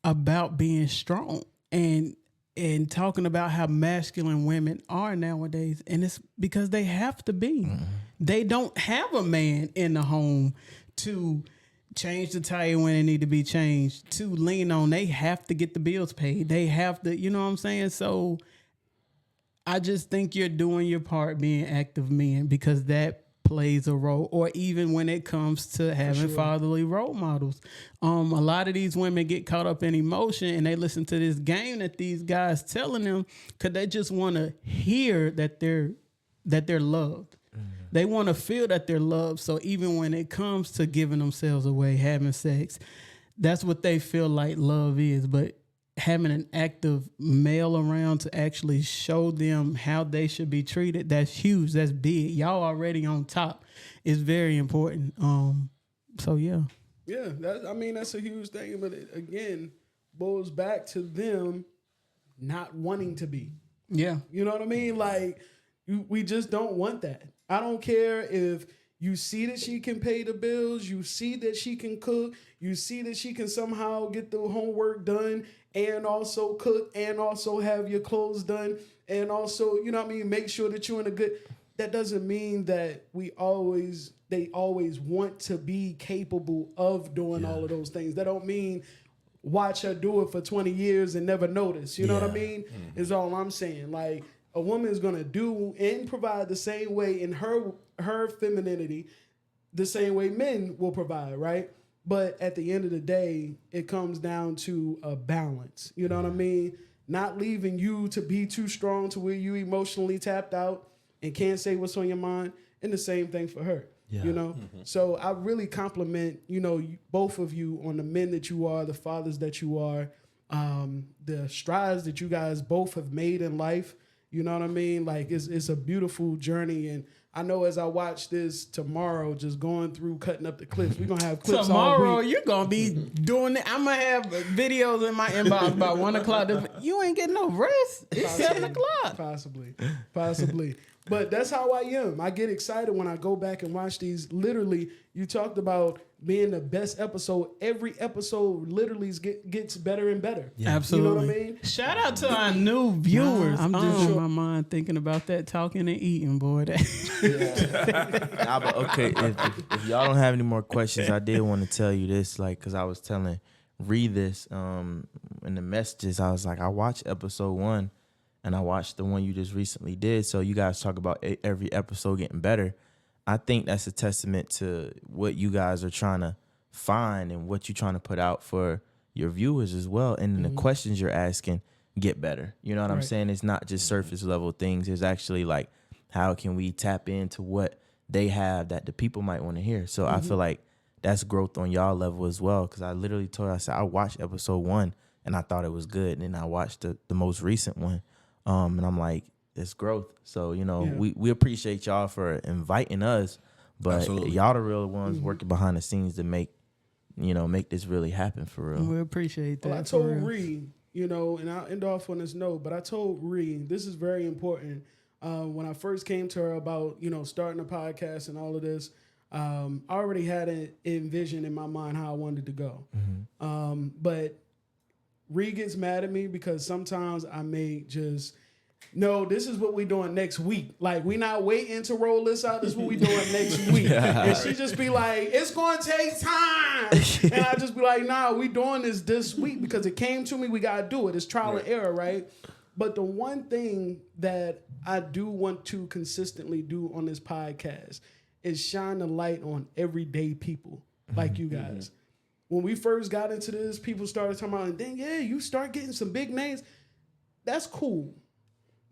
about being strong, and and talking about how masculine women are nowadays, and it's because they have to be. Mm-hmm. They don't have a man in the home to change the tire when it need to be changed, to lean on. They have to get the bills paid. They have to, you know what I'm saying? So I just think you're doing your part being active men, because that plays a role. Or even when it comes to having fatherly role models. A lot of these women get caught up in emotion and they listen to this game that these guys telling them because they just want to hear that they're loved. They want to feel that they're loved. So even when it comes to giving themselves away, having sex, that's what they feel like love is. But having an active male around to actually show them how they should be treated, that's huge. That's big. Y'all already on top. It's very important. So, yeah. Yeah, that's a huge thing. But it, again, boils back to them not wanting to be. Yeah. You know what I mean? Like, we just don't want that. I don't care if you see that she can pay the bills, you see that she can cook, you see that she can somehow get the homework done and also cook and also have your clothes done and also, you know what I mean, make sure that you're in a good... That doesn't mean that they always want to be capable of doing all of those things. That don't mean watch her do it for 20 years and never notice. You know what I mean? Mm-hmm. Is all I'm saying. Like, a woman is going to do and provide the same way in her femininity, the same way men will provide, right? But at the end of the day, it comes down to a balance. You know what I mean? Not leaving you to be too strong to where you emotionally tapped out and can't say what's on your mind. And the same thing for her, you know? Mm-hmm. So I really compliment, both of you on the men that you are, the fathers that you are, the strides that you guys both have made in life. You know what I mean? Like, it's a beautiful journey. And I know as I watch this tomorrow, just going through, cutting up the clips, we're going to have clips tomorrow, all week. You're going to be doing it. I'm going to have videos in my inbox about 1 o'clock. You ain't getting no rest. It's 7 o'clock. Possibly. But that's how I am. I get excited when I go back and watch these. Literally, you talked about being the best episode. Every episode literally gets better and better. Yeah. Absolutely. You know what I mean? Shout out to our new viewers. I'm just in my mind thinking about that, talking and eating, boy. But okay, if y'all don't have any more questions, I did want to tell you this, like, because I was telling Ree this in the messages. I was like, I watched episode 1. And I watched the one you just recently did. So you guys talk about every episode getting better. I think that's a testament to what you guys are trying to find and what you're trying to put out for your viewers as well. And then the questions you're asking get better. You know what I'm saying? It's not just surface level things. It's actually like, how can we tap into what they have that the people might want to hear? So I feel like that's growth on y'all level as well. Because I literally told her, I said, I watched episode 1 and I thought it was good. And then I watched the most recent one. And I'm like, it's growth. So, we appreciate y'all for inviting us, but Absolutely. Y'all the real ones working behind the scenes to make this really happen for real. We appreciate that. Well, I told Ree, and I'll end off on this note, but I told Ree, this is very important. When I first came to her about, starting a podcast and all of this, I already had an envision in my mind how I wanted to go. Mm-hmm. But Ree gets mad at me because sometimes I may just, no, this is what we doing next week. Like, we not waiting to roll this out. This is what we doing next week. And she just be like, it's going to take time. And I just be like, nah, we doing this week because it came to me. We got to do it. It's trial and error, right? But the one thing that I do want to consistently do on this podcast is shine the light on everyday people like you guys. When we first got into this, people started talking about, dang, you start getting some big names. That's cool.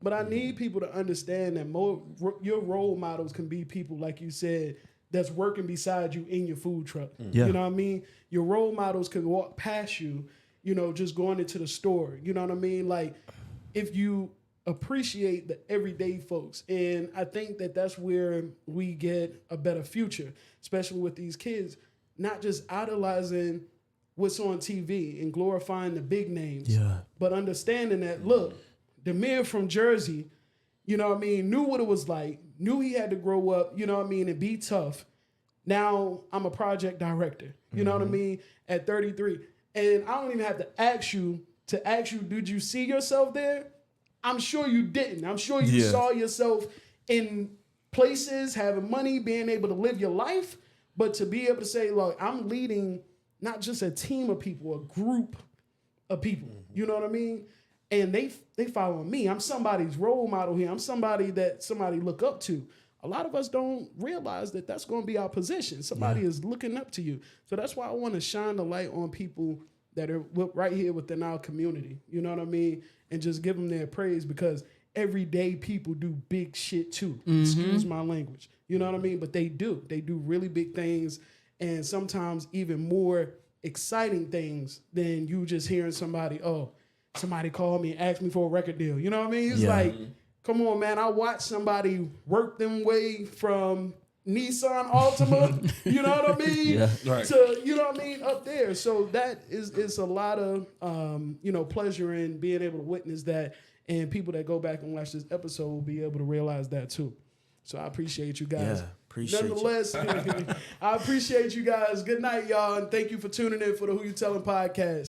But I need people to understand that your role models can be people, like you said, that's working beside you in your food truck. Yeah. You know what I mean? Your role models can walk past you, just going into the store. You know what I mean? Like, if you appreciate the everyday folks. And I think that that's where we get a better future, especially with these kids. Not just idolizing what's on TV and glorifying the big names, but understanding that, look, Damir from Jersey, knew what it was like, knew he had to grow up, and be tough. Now I'm a project director, you know what I mean, at 33. And I don't even have to ask you to ask you, did you see yourself there? I'm sure you didn't. I'm sure you saw yourself in places, having money, being able to live your life. But to be able to say, look, I'm leading not just a team of people, a group of people. You know what I mean? And they follow me. I'm somebody's role model here. I'm somebody that somebody look up to. A lot of us don't realize that that's going to be our position. Somebody is looking up to you. So that's why I want to shine the light on people that are right here within our community. You know what I mean? And just give them their praise, because everyday people do big shit too. Excuse my language. You know what I mean? But they do. They do really big things, and sometimes even more exciting things than you just hearing somebody, somebody called me and asked me for a record deal. You know what I mean? It's like, come on, man. I watched somebody work them way from Nissan Altima, you know what I mean? To, you know what I mean, up there. So that is a lot of, pleasure in being able to witness that. And people that go back and watch this episode will be able to realize that too. So I appreciate you guys. Yeah, appreciate Nonetheless, I appreciate you guys. Good night, y'all. And thank you for tuning in for the Who You Telling podcast.